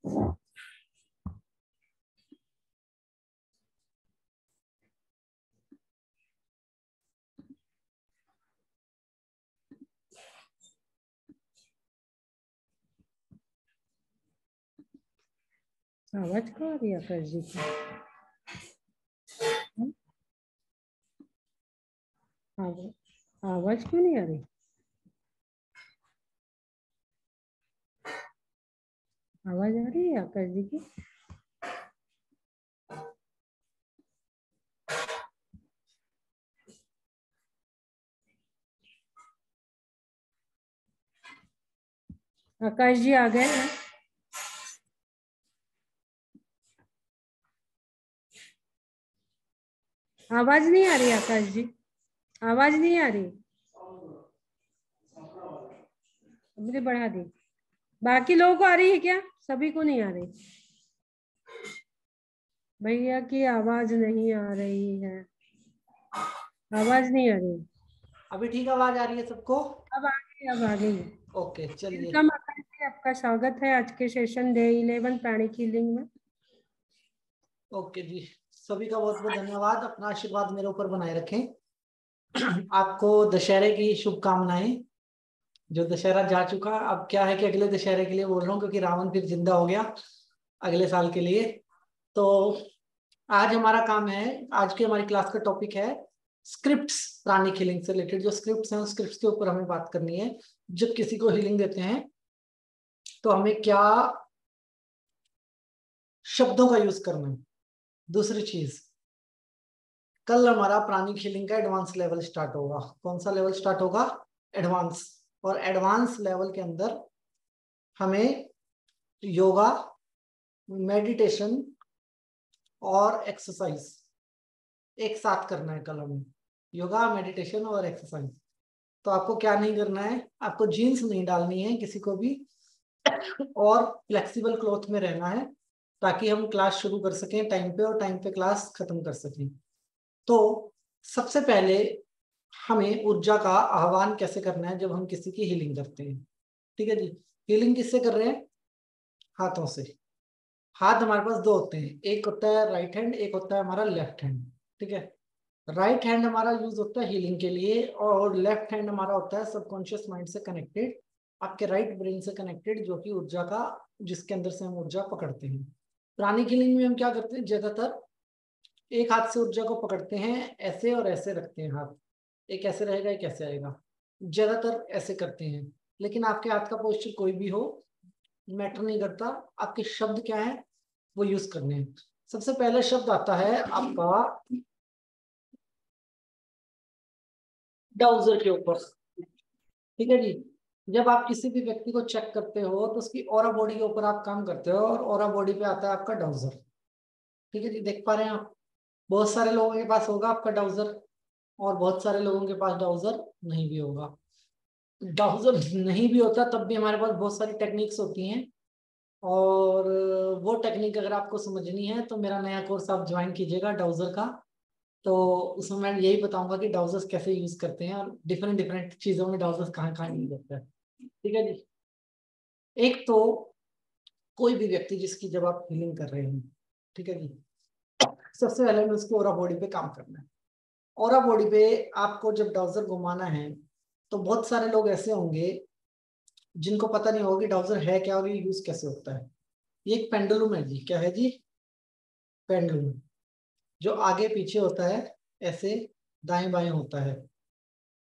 आवाज कहाँ आ रही है आकाश जी की? आवाज क्यों नहीं आ रही? आवाज आ रही है आकाश जी की? आकाश जी आ गए हैं? आवाज नहीं आ रही आकाश जी, आवाज नहीं आ रही। मुझे बढ़ा दी। बाकी लोगों को आ रही है क्या? सभी को नहीं आ रही? भैया की आवाज नहीं आ रही है, आवाज नहीं आ रही। अभी ठीक आवाज आ रही है सबको? अब आ गई, अब आ गई। ओके चलिए। वेलकम आकाश जी, आपका स्वागत है आज के सेशन डे 11 प्राणिक हीलिंग में। ओके जी, सभी का बहुत बहुत धन्यवाद। अपना आशीर्वाद मेरे ऊपर बनाए रखें। आपको दशहरे की शुभकामनाएं। जो दशहरा जा चुका, अब क्या है कि अगले दशहरे के लिए बोल रहा हूँ, क्योंकि रावण फिर जिंदा हो गया अगले साल के लिए। तो आज हमारा काम है, आज की हमारी क्लास का टॉपिक है स्क्रिप्ट्स। प्राणिक हीलिंग से रिलेटेड जो स्क्रिप्ट्स हैं, उस स्क्रिप्ट्स के ऊपर हमें बात करनी है। जब किसी को हीलिंग देते हैं तो हमें क्या शब्दों का यूज करना है। दूसरी चीज, कल हमारा प्राणिक हीलिंग का एडवांस लेवल स्टार्ट होगा। कौन सा लेवल स्टार्ट होगा? एडवांस। और एडवांस लेवल के अंदर हमें योगा, मेडिटेशन और एक्सरसाइज एक साथ करना है। कल हमें योगा, मेडिटेशन और एक्सरसाइज। तो आपको क्या नहीं करना है, आपको जीन्स नहीं डालनी है किसी को भी, और फ्लेक्सिबल क्लॉथ में रहना है, ताकि हम क्लास शुरू कर सकें टाइम पे और टाइम पे क्लास खत्म कर सकें। तो सबसे पहले हमें ऊर्जा का आह्वान कैसे करना है जब हम किसी की हीलिंग करते हैं। ठीक है जी। हीलिंग किससे कर रहे हैं? हाथों से। हाथ हमारे पास दो होते हैं, एक होता है राइट हैंड, एक होता है हमारा लेफ्ट हैंड। ठीक है। राइट हैंड हमारा यूज होता है हीलिंग के लिए, और लेफ्ट हैंड हमारा होता है सबकॉन्शियस माइंड से कनेक्टेड, आपके राइट ब्रेन से कनेक्टेड, जो कि ऊर्जा का, जिसके अंदर से हम ऊर्जा पकड़ते हैं। प्राणिक हीलिंग में हम क्या करते हैं, ज्यादातर एक हाथ से ऊर्जा को पकड़ते हैं ऐसे, और ऐसे रखते हैं हाथ। एक ऐसे रहेगा, एक ऐसे आएगा। ज्यादातर ऐसे करते हैं, लेकिन आपके हाथ का पोस्चर कोई भी हो, मैटर नहीं करता। आपके शब्द क्या है वो यूज करने हैं। सबसे पहला शब्द आता है आपका डाउजर के ऊपर। ठीक है जी। जब आप किसी भी व्यक्ति को चेक करते हो तो उसकी ऑरा बॉडी के ऊपर आप काम करते हो, और ऑरा बॉडी पे आता है आपका डाउजर। ठीक है जी, देख पा रहे हैं आप? बहुत सारे लोगों के पास होगा आपका डाउजर, और बहुत सारे लोगों के पास डाउजर नहीं भी होगा। डाउजर नहीं भी होता तब भी हमारे पास बहुत सारी टेक्निक्स होती हैं, और वो टेक्निक अगर आपको समझनी है तो मेरा नया कोर्स आप ज्वाइन कीजिएगा डाउजर का। तो उसमें मैं यही बताऊंगा कि डाउजर्स कैसे यूज करते हैं, और डिफरेंट डिफरेंट चीजों में डाउजर्स कहाँ कहाँ यूज होता है। ठीक है जी। एक तो कोई भी व्यक्ति जिसकी जब आप हीलिंग कर रहे हैं, ठीक है जी, सबसे पहले में उसकी ओरा बॉडी पे काम करना है। ओरा बॉडी पे आपको जब डाउजर घुमाना है, तो बहुत सारे लोग ऐसे होंगे जिनको पता नहीं होगा कि डाउजर है क्या और ये यूज कैसे होता है। ये एक पेंडुलम है जी। क्या है जी? पेंडुलम। जो आगे पीछे होता है, ऐसे दाएं बाएं होता है।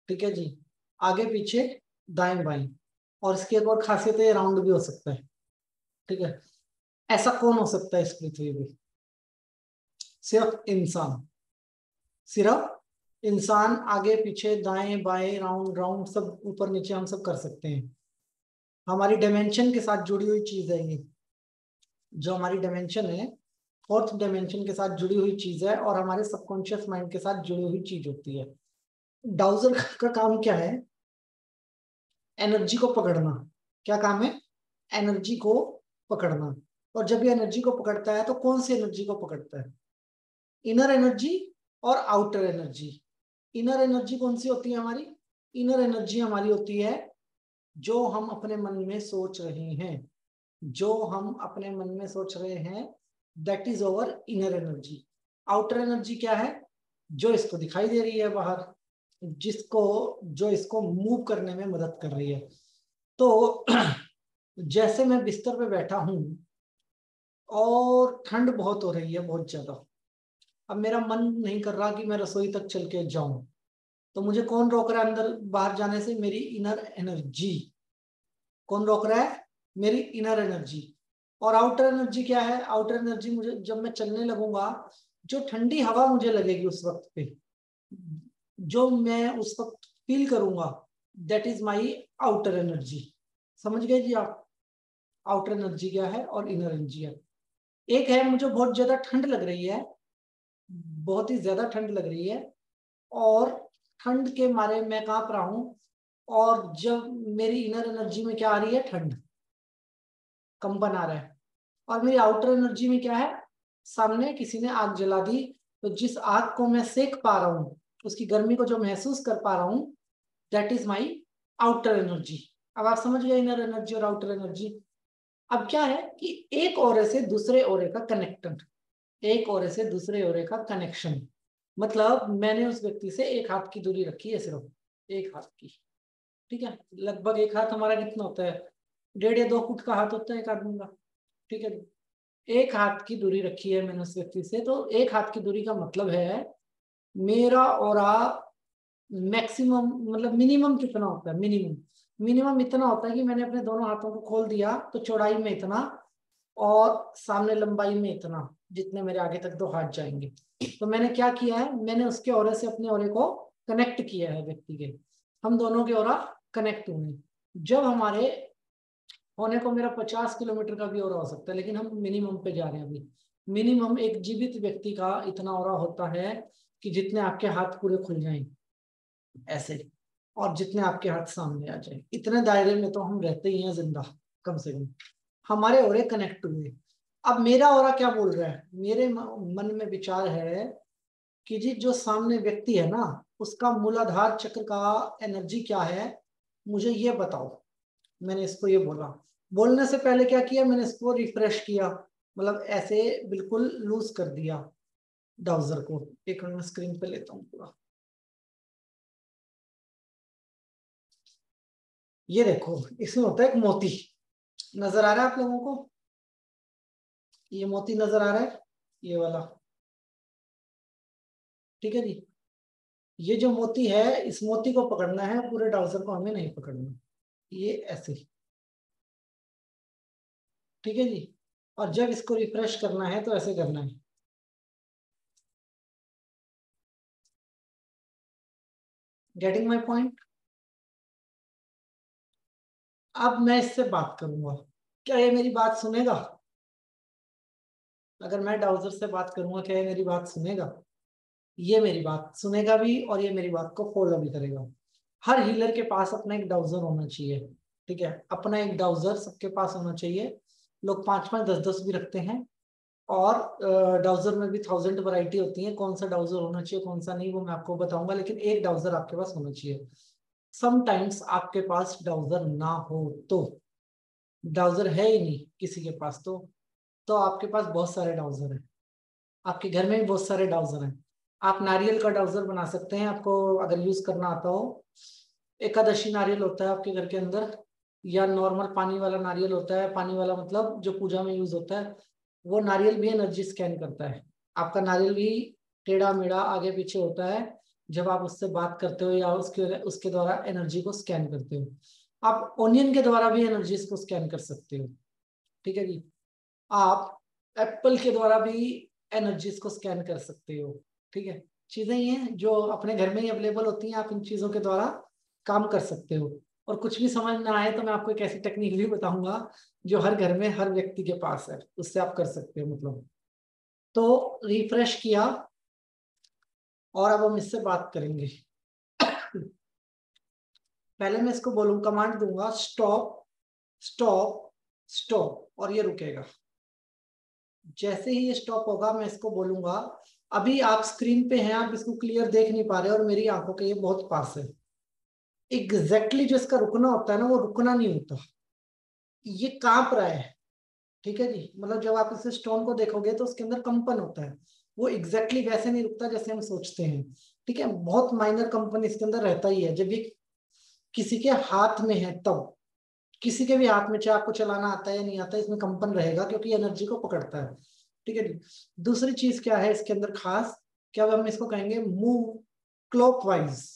ठीक है जी। आगे पीछे, दाएं बाएं। और इसकी एक और खासियत है, ये राउंड भी हो सकता है। ठीक है। ऐसा कौन हो सकता है इस पृथ्वी पे? सिर्फ इंसान। सिर्फ इंसान आगे पीछे दाएं बाएं राउंड राउंड सब ऊपर नीचे हम सब कर सकते हैं। हमारी डायमेंशन के साथ जुड़ी हुई चीज है ये। जो हमारी डायमेंशन है, फोर्थ डायमेंशन के साथ जुड़ी हुई चीज है, और हमारे सबकॉन्शियस माइंड के साथ जुड़ी हुई चीज होती है। डाउजर का काम क्या है? एनर्जी को पकड़ना। क्या काम है? एनर्जी को पकड़ना। और जब ये एनर्जी को पकड़ता है तो कौन सी एनर्जी को पकड़ता है? इनर एनर्जी और आउटर एनर्जी। इनर एनर्जी कौन सी होती है हमारी? इनर एनर्जी हमारी होती है जो हम अपने मन में सोच रहे हैं। जो हम अपने मन में सोच रहे हैं, that is over inner energy. Outer energy क्या है? जो इसको दिखाई दे रही है बाहर, जो इसको मूव करने में मदद कर रही है। तो जैसे मैं बिस्तर पे बैठा हूं और ठंड बहुत हो रही है, बहुत ज्यादा, अब मेरा मन नहीं कर रहा कि मैं रसोई तक चल के जाऊं, तो मुझे कौन रोक रहा है अंदर बाहर जाने से? मेरी इनर एनर्जी। कौन रोक रहा है? मेरी इनर एनर्जी। और आउटर एनर्जी क्या है? आउटर एनर्जी, मुझे जब मैं चलने लगूंगा, जो ठंडी हवा मुझे लगेगी उस वक्त पे, जो मैं उस वक्त फील करूंगा, that is my outer energy. समझ गए जी आप? आउटर एनर्जी क्या है और इनर एनर्जी है। एक है, मुझे बहुत ज्यादा ठंड लग रही है, बहुत ही ज्यादा ठंड लग रही है, और ठंड के मारे मैं कांप रहा हूं, और जब मेरी इनर एनर्जी में क्या आ रही है? ठंड, कंपन आ रहा है। और मेरी आउटर एनर्जी में क्या है? सामने किसी ने आग जला दी, तो जिस आग को मैं सेक पा रहा हूं, उसकी गर्मी को जो महसूस कर पा रहा हूं, that is my outer energy. अब आप समझ गए इनर एनर्जी और आउटर एनर्जी। अब क्या है कि एक ओरे से दूसरे ओरे का कनेक्शन, एक ओरे से दूसरे ओरे का कनेक्शन, मतलब मैंने उस व्यक्ति से एक हाथ की दूरी रखी है, सिर्फ एक हाथ की। ठीक है, लगभग एक हाथ हमारा कितना होता है? 1.5 या 2 फुट का हाथ होता है एक आदमी का। ठीक है, एक हाथ की दूरी रखी है मैंने उस व्यक्ति से। तो एक हाथ की दूरी का मतलब है मेरा ऑरा मैक्सिमम, मतलब मिनिमम कितना होता है? मिनिमम इतना होता है कि मैंने अपने दोनों हाथों को खोल दिया तो चौड़ाई में इतना, और सामने लंबाई में इतना, जितने मेरे आगे तक 2 हाथ जाएंगे। तो मैंने क्या किया है? मैंने उसके ऑरे से अपने ऑरे को कनेक्ट किया है, व्यक्ति के, हम दोनों के ऑरा कनेक्ट हुए। जब हमारे होने को मेरा 50 किलोमीटर का भी ऑरा हो सकता है, लेकिन हम मिनिमम पे जा रहे हैं अभी। मिनिमम एक जीवित व्यक्ति का इतना ऑरा होता है कि जितने आपके हाथ पूरे खुल जाएं ऐसे, और जितने आपके हाथ सामने आ जाए, इतने दायरे में तो हम रहते ही हैं जिंदा, कम से कम हमारे ओरे कनेक्ट हुए। अब मेरा ओरा क्या बोल रहा है? मेरे मन में विचार है कि जी जो सामने व्यक्ति है ना, उसका मूलाधार चक्र का एनर्जी क्या है, मुझे ये बताओ। मैंने इसको ये बोला, बोलने से पहले क्या किया? मैंने इसको रिफ्रेश किया, मतलब ऐसे बिल्कुल लूज कर दिया डाउजर को। एक मिनट में स्क्रीन पे लेता हूँ पूरा। ये देखो, इसमें होता है एक मोती, नजर आ रहा है आप लोगों को? ये मोती नजर आ रहा है, ये वाला। ठीक है जी, ये जो मोती है, इस मोती को पकड़ना है, पूरे डाउजर को हमें नहीं पकड़ना। ये ऐसे, ठीक है जी। और जब इसको रिफ्रेश करना है तो ऐसे करना है। Getting my point? अब मैं इससे बात करूंगा, क्या ये मेरी बात सुनेगा? अगर मैं डाउजर से बात करूंगा, क्या ये मेरी बात सुनेगा? ये मेरी बात सुनेगा भी, और ये मेरी बात को फॉलो भी करेगा। हर हीलर के पास अपना एक डाउजर होना चाहिए। ठीक है, अपना एक डाउजर सबके पास होना चाहिए। लोग 5-5, 10-10 भी रखते हैं। और डाउजर में भी 1000 वैरायटी होती है, कौन सा डाउजर होना चाहिए कौन सा नहीं वो मैं आपको बताऊंगा, लेकिन एक डाउजर आपके पास होना चाहिए। समटाइम्स आपके पास डाउजर ना हो, तो डाउजर है ही नहीं किसी के पास, तो आपके पास बहुत सारे डाउजर हैं, आपके घर में भी बहुत सारे डाउजर हैं। आप नारियल का डाउजर बना सकते हैं, आपको अगर यूज करना आता हो। एकादशी नारियल होता है आपके घर के अंदर, या नॉर्मल पानी वाला नारियल होता है। पानी वाला मतलब जो पूजा में यूज होता है, वो नारियल भी एनर्जी स्कैन करता है। आपका नारियल भी टेढ़ा मेढ़ा आगे पीछे होता है, जब आप उससे बात करते हो या उसके उसके द्वारा एनर्जी को स्कैन करते हो। आप ओनियन के द्वारा भी एनर्जीज को स्कैन कर सकते हो। ठीक है जी, आप एप्पल के द्वारा भी एनर्जीज को स्कैन कर सकते हो। ठीक है, चीजें ये हैं जो अपने घर में ही अवेलेबल होती हैं, आप इन चीजों के द्वारा काम कर सकते हो। और कुछ भी समझ ना आए तो मैं आपको एक ऐसी टेक्निक भी बताऊंगा जो हर घर में हर व्यक्ति के पास है, उससे आप कर सकते हो मतलब। तो रिफ्रेश किया, और अब हम इससे बात करेंगे। पहले मैं इसको बोलूँ, कमांड दूंगा, स्टॉप स्टॉप स्टॉप, और ये रुकेगा। जैसे ही ये स्टॉप होगा मैं इसको बोलूंगा। अभी आप स्क्रीन पे हैं, आप इसको क्लियर देख नहीं पा रहे, और मेरी आंखों के ये बहुत पास है। एग्जैक्टली जो इसका रुकना होता है ना, वो रुकना नहीं होता, ये कांप रहा है। ठीक है जी, मतलब जब आप इस स्टोन को देखोगे तो उसके अंदर कंपन होता है, वो एग्जैक्टली वैसे नहीं रुकता जैसे हम सोचते हैं। ठीक है, बहुत माइनर कंपन इसके अंदर रहता ही है। जब ये किसी के हाथ में है तब, किसी के भी हाथ में, चाहे आपको चलाना आता है या नहीं आता है, इसमें कंपन रहेगा क्योंकि एनर्जी को पकड़ता है। ठीक है जी। दूसरी चीज क्या है इसके अंदर खास, क्या हम इसको कहेंगे मूव क्लॉकवाइज।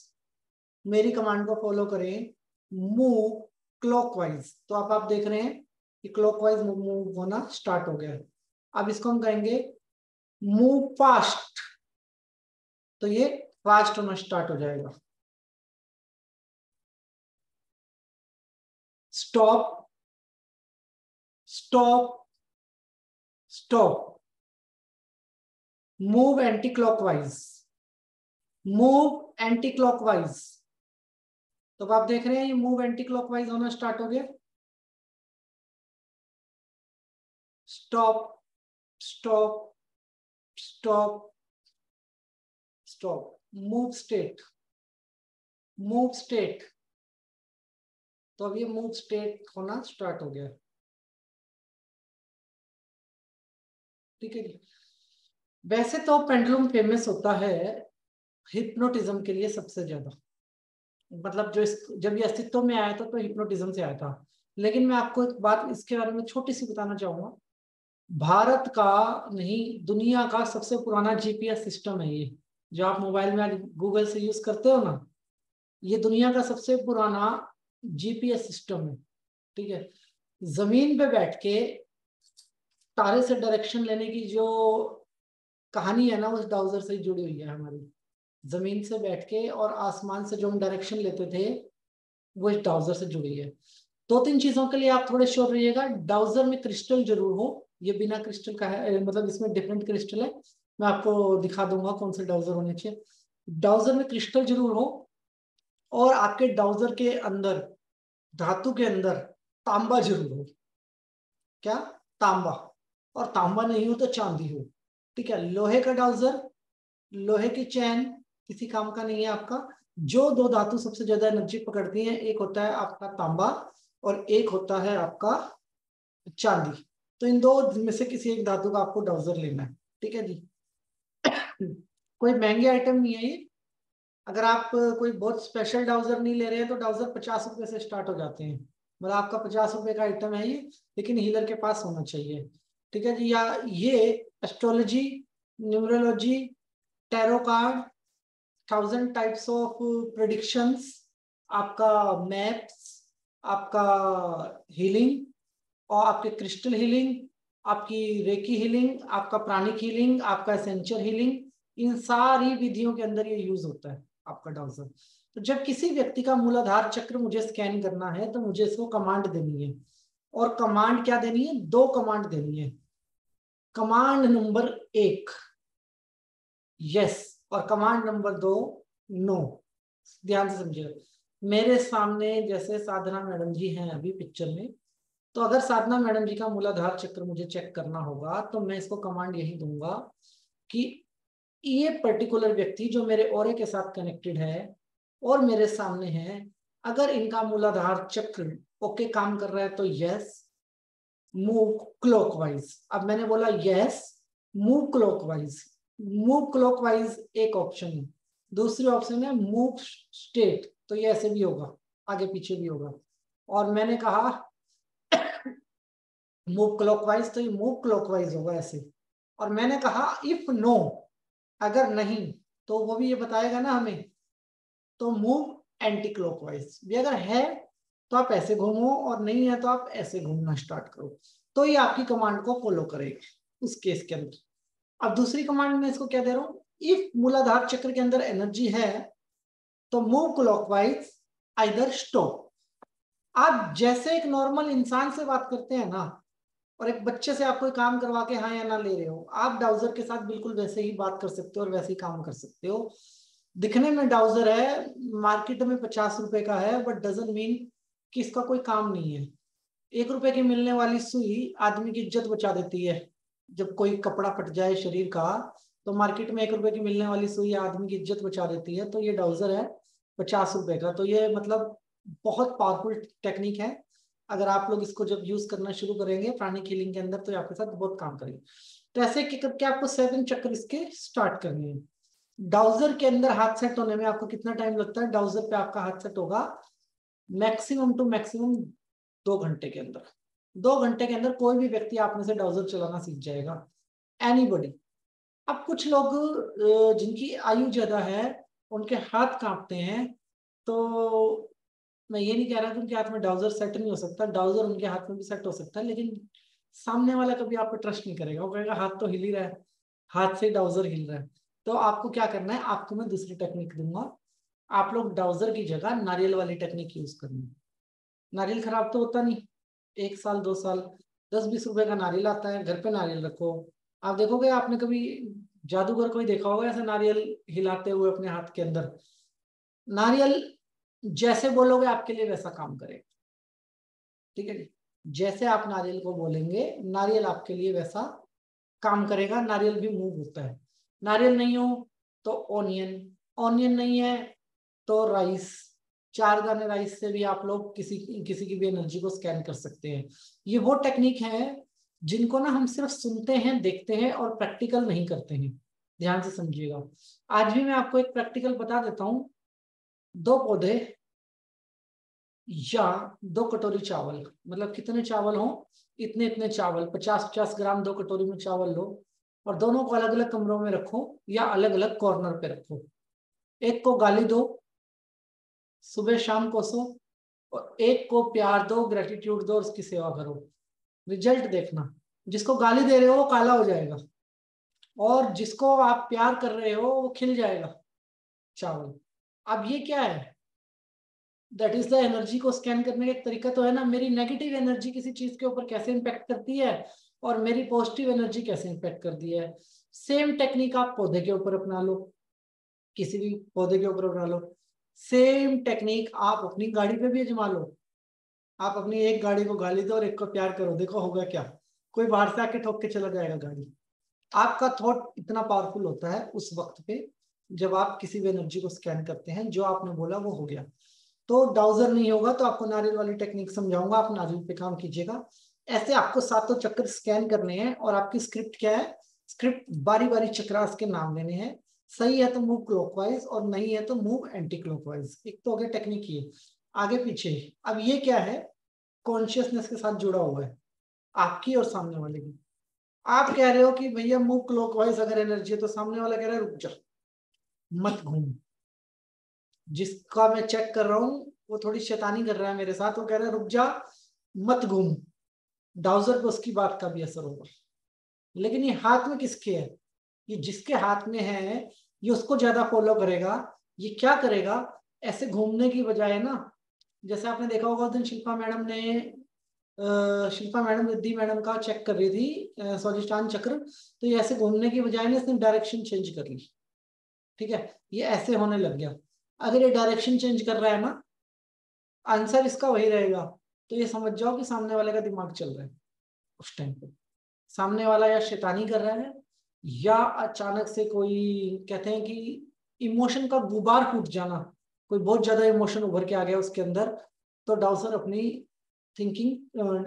मेरी कमांड को फॉलो करें, मूव क्लॉकवाइज। तो आप देख रहे हैं कि क्लॉकवाइज मूव होना स्टार्ट हो गया है। अब इसको हम कहेंगे मूव फास्ट, तो ये फास्ट होना स्टार्ट हो जाएगा। Stop stop stop, move anti clockwise, move anti clockwise. तो आप देख रहे हैं ये मूव एंटी क्लॉकवाइज होना स्टार्ट हो गया। Stop stop stop stop, move state, move state. तो अब ये मूव स्टेट होना स्टार्ट हो गया। ठीक है जी। वैसे तो पेंडुलम फेमस होता है हिप्नोटिज्म के लिए सबसे ज्यादा, मतलब जब ये अस्तित्व में आया था तो हिप्नोटिज्म से आया था। लेकिन मैं आपको एक बात इसके बारे में छोटी सी बताना चाहूंगा। भारत का नहीं, दुनिया का सबसे पुराना जीपीएस सिस्टम है ये, जो आप मोबाइल में गूगल से यूज करते हो ना, ये दुनिया का सबसे पुराना जीपीएस सिस्टम है। ठीक है, जमीन पे बैठ के तारे से डायरेक्शन लेने की जो कहानी है ना, उस डाउजर से ही जुड़ी हुई है हमारी। जमीन से बैठ के और आसमान से जो हम डायरेक्शन लेते थे, वो इस डाउजर से जुड़ी है। दो तीन चीजों के लिए आप थोड़े श्योर रहिएगा, डाउजर में क्रिस्टल जरूर हो। ये बिना क्रिस्टल का है, मतलब इसमें डिफरेंट क्रिस्टल है, मैं आपको दिखा दूंगा कौन से डाउजर होने चाहिए। डाउजर में क्रिस्टल जरूर हो, और आपके डाउजर के अंदर, धातु के अंदर तांबा जरूर हो। क्या? तांबा। और तांबा नहीं हो तो चांदी हो। ठीक है, लोहे का डाउजर, लोहे की चैन किसी काम का नहीं है आपका। जो दो धातु सबसे ज्यादा एनर्जी पकड़ती हैं, एक होता है आपका तांबा और एक होता है आपका चांदी। तो इन दो में से किसी एक धातु का आपको डाउजर लेना है। ठीक है जी। कोई महंगे आइटम नहीं है ये। अगर आप कोई बहुत स्पेशल डाउजर नहीं ले रहे हैं तो डाउजर 50 रुपए से स्टार्ट हो जाते हैं। मतलब आपका 50 रुपए का आइटम है ये, लेकिन हीलर के पास होना चाहिए। ठीक है जी। या ये astrology, numerology, tarot card, 1000 types of predictions, आपका मैप्स, आपका हीलिंग, और आपके क्रिस्टल हीलिंग, आपकी रेकी हीलिंग, आपका प्राणिक हीलिंग, आपका एसेंशियल हीलिंग, इन सारी विधियों के अंदर ये यूज होता है आपका डाउजर। तो जब किसी व्यक्ति का मूलाधार चक्र मुझे स्कैन करना है तो मुझे इसको कमांड देनी है। और कमांड क्या देनी है? दो कमांड देनी है। कमांड नंबर 1 यस, और कमांड नंबर 2 नो। ध्यान से समझिए, मेरे सामने जैसे साधना मैडम जी हैं अभी पिक्चर में, तो अगर साधना मैडम जी का मूलाधार चक्र मुझे चेक करना होगा तो मैं इसको कमांड यही दूंगा कि ये पर्टिकुलर व्यक्ति जो मेरे ऑरे के साथ कनेक्टेड है और मेरे सामने है, अगर इनका मूलाधार चक्र ओके काम कर रहा है तो यस, मूव क्लॉकवाइज। अब मैंने बोला yes, move clockwise. Move clockwise एक ऑप्शन है। दूसरी ऑप्शन है मूव स्टेट, तो ये ऐसे भी होगा, आगे पीछे भी होगा। और मैंने कहा मूव क्लॉकवाइज, तो ये मूव क्लॉकवाइज होगा ऐसे। और मैंने कहा इफ नो, अगर नहीं, तो वो भी ये बताएगा ना हमें, तो मूव एंटी क्लॉकवाइज। भी अगर है तो आप ऐसे घूमो, और नहीं है तो आप ऐसे घूमना स्टार्ट करो। तो ये आपकी कमांड को फॉलो करेगा उस केस के अंदर। अब दूसरी कमांड में इसको क्या दे रहा हूं, इफ मूलाधार चक्र के अंदर एनर्जी है तो मूव क्लॉकवाइज आइदर स्टॉप। आप जैसे एक नॉर्मल इंसान से बात करते हैं ना, और एक बच्चे से आप कोई काम करवा के हाँ या ना ले रहे हो, आप डाउजर के साथ बिल्कुल वैसे ही बात कर सकते हो और वैसे ही काम कर सकते हो। दिखने में डाउजर है, मार्केट में 50 रुपए का है, बट डजंट मीन कि इसका कोई काम नहीं है। 1 रुपए की मिलने वाली सुई आदमी की इज्जत बचा देती है। जब कोई कपड़ा फट जाए शरीर का, तो मार्केट में 1 रुपए की मिलने वाली सुई आदमी की इज्जत बचा देती है। तो ये डाउजर है 50 रुपए का, तो ये मतलब बहुत पावरफुल टेक्निक है। अगर आप लोग इसको जब यूज करना शुरू करेंगे प्राणिक हीलिंग के अंदर तो आपके साथ बहुत काम करेंगे। तो ऐसे करके आपको 7 चक्र इसके स्टार्ट करने हैं। डाउजर के अंदर हाथ सेट होने में आपको कितना टाइम लगता है? डाउजर पे आपका हाथ सेट होगा मैक्सिमम टू मैक्सिमम 2 घंटे के अंदर। 2 घंटे के अंदर कोई भी व्यक्ति आप में से डाउजर चलाना सीख जाएगा, एनीबॉडी। अब कुछ लोग जिनकी आयु ज्यादा है उनके हाथ कांपते हैं, तो मैं ये नहीं कह रहा कि उनके हाथ में डाउजर सेट नहीं हो सकता, डाउजर उनके हाथ में भी सेट हो सकता है, लेकिन सामने वाला कभी आप पे ट्रस्ट नहीं करेगा, वो कहेगा हाथ तो हिल ही रहा है, हाथ से डाउजर हिल रहा है। तो आपको क्या करना है, आपको मैं दूसरी टेक्निक दूंगा, आप लोग डाउजर की जगह नारियल वाली टेक्निक यूज करनी। नारियल खराब तो होता नहीं, 1 साल 2 साल 10-20 रुपए का नारियल आता है, घर पे नारियल रखो। आप देखोगे, आपने कभी जादूगर कोई देखा होगा ऐसे नारियल हिलाते हुए अपने हाथ के अंदर? नारियल जैसे बोलोगे आपके लिए वैसा काम करेगा, ठीक है जी। जैसे आप नारियल को बोलेंगे नारियल आपके लिए वैसा काम करेगा। नारियल भी मूव होता है। नारियल नहीं हो तो ऑनियन, ऑनियन नहीं है तो राइस। 4 दाने राइस से भी आप लोग किसी किसी की भी एनर्जी को स्कैन कर सकते हैं। ये वो टेक्निक है जिनको ना हम सिर्फ सुनते हैं, देखते हैं और प्रैक्टिकल नहीं करते हैं। ध्यान से समझिएगा। आज भी मैं आपको एक प्रैक्टिकल बता देता हूं। 2 पौधे या 2 कटोरी चावल, मतलब कितने चावल हो, इतने इतने चावल, 50-50 ग्राम 2 कटोरी में चावल लो और दोनों को अलग अलग कमरों में रखो या अलग अलग कॉर्नर पे रखो। एक को गाली दो, सुबह शाम को सो, और एक को प्यार दो, ग्रेटिट्यूड दो और उसकी सेवा करो। रिजल्ट देखना, जिसको गाली दे रहे हो वो काला हो जाएगा और जिसको आप प्यार कर रहे हो वो खिल जाएगा चावल। अब ये क्या है? दैट इज द एनर्जी को स्कैन करने का एक तरीका तो है ना। मेरी नेगेटिव एनर्जी किसी चीज के ऊपर कैसे इंपैक्ट करती है और मेरी पॉजिटिव एनर्जी कैसे इंपैक्ट करती है। सेम टेक्निक आप पौधे के ऊपर अपना लो, किसी भी पौधे के ऊपर अपना लो। सेम टेक्निक आप अपनी गाड़ी पे भी आजमा लो। आप अपनी एक गाड़ी को गाली दो और एक को प्यार करो, देखो होगा क्या। कोई बाहर से आके ठोक के चला जाएगा गाड़ी। आपका थॉट इतना पावरफुल होता है उस वक्त पे जब आप किसी भी एनर्जी को स्कैन करते हैं, जो आपने बोला वो हो गया। तो डाउजर नहीं होगा तो आपको नारियल वाली टेक्निक समझाऊंगा, आप नारियल पे काम कीजिएगा। ऐसे आपको 7 चक्र स्कैन करने हैं और आपकी स्क्रिप्ट क्या है? स्क्रिप्ट बारी बारी चक्रास के नाम लेने हैं। सही है तो मूव क्लॉकवाइज और नहीं है तो मूव एंटी क्लॉकवाइज। एक तो हो गया टेक्निक ये, आगे पीछे। अब ये क्या है? कॉन्शियसनेस के साथ जुड़ा हुआ है, आपकी और सामने वाले की। आप कह रहे हो कि भैया मूव क्लॉकवाइज अगर एनर्जी है, तो सामने वाला कह रहा है रुक जा, मत घूम। जिसका मैं चेक कर रहा हूं वो थोड़ी शैतानी कर रहा है मेरे साथ, वो कह रहा है रुक जा, मत घूम। डाउजर पे उसकी बात का भी असर होगा। लेकिन ये हाथ में किसके है? ये जिसके हाथ में है ये उसको ज्यादा फॉलो करेगा। ये क्या करेगा? ऐसे घूमने की बजाय ना, जैसे आपने देखा होगा उस दिन शिल्पा मैडम रिद्धि मैडम का चेक कर रही थी स्वादिष्टान चक्र, तो ये ऐसे घूमने की बजाय ना इसने डायरेक्शन चेंज कर ली। ठीक है, ये ऐसे होने लग गया। अगर ये डायरेक्शन चेंज कर रहा है ना, आंसर इसका वही रहेगा। तो ये समझ जाओ कि सामने वाले का दिमाग चल रहा है उस टाइम पे। सामने वाला या शैतानी कर रहा है या अचानक से कोई, कहते हैं कि इमोशन का गुबार फूट जाना, कोई बहुत ज्यादा इमोशन उभर के आ गया उसके अंदर, तो डाउजर अपनी थिंकिंग,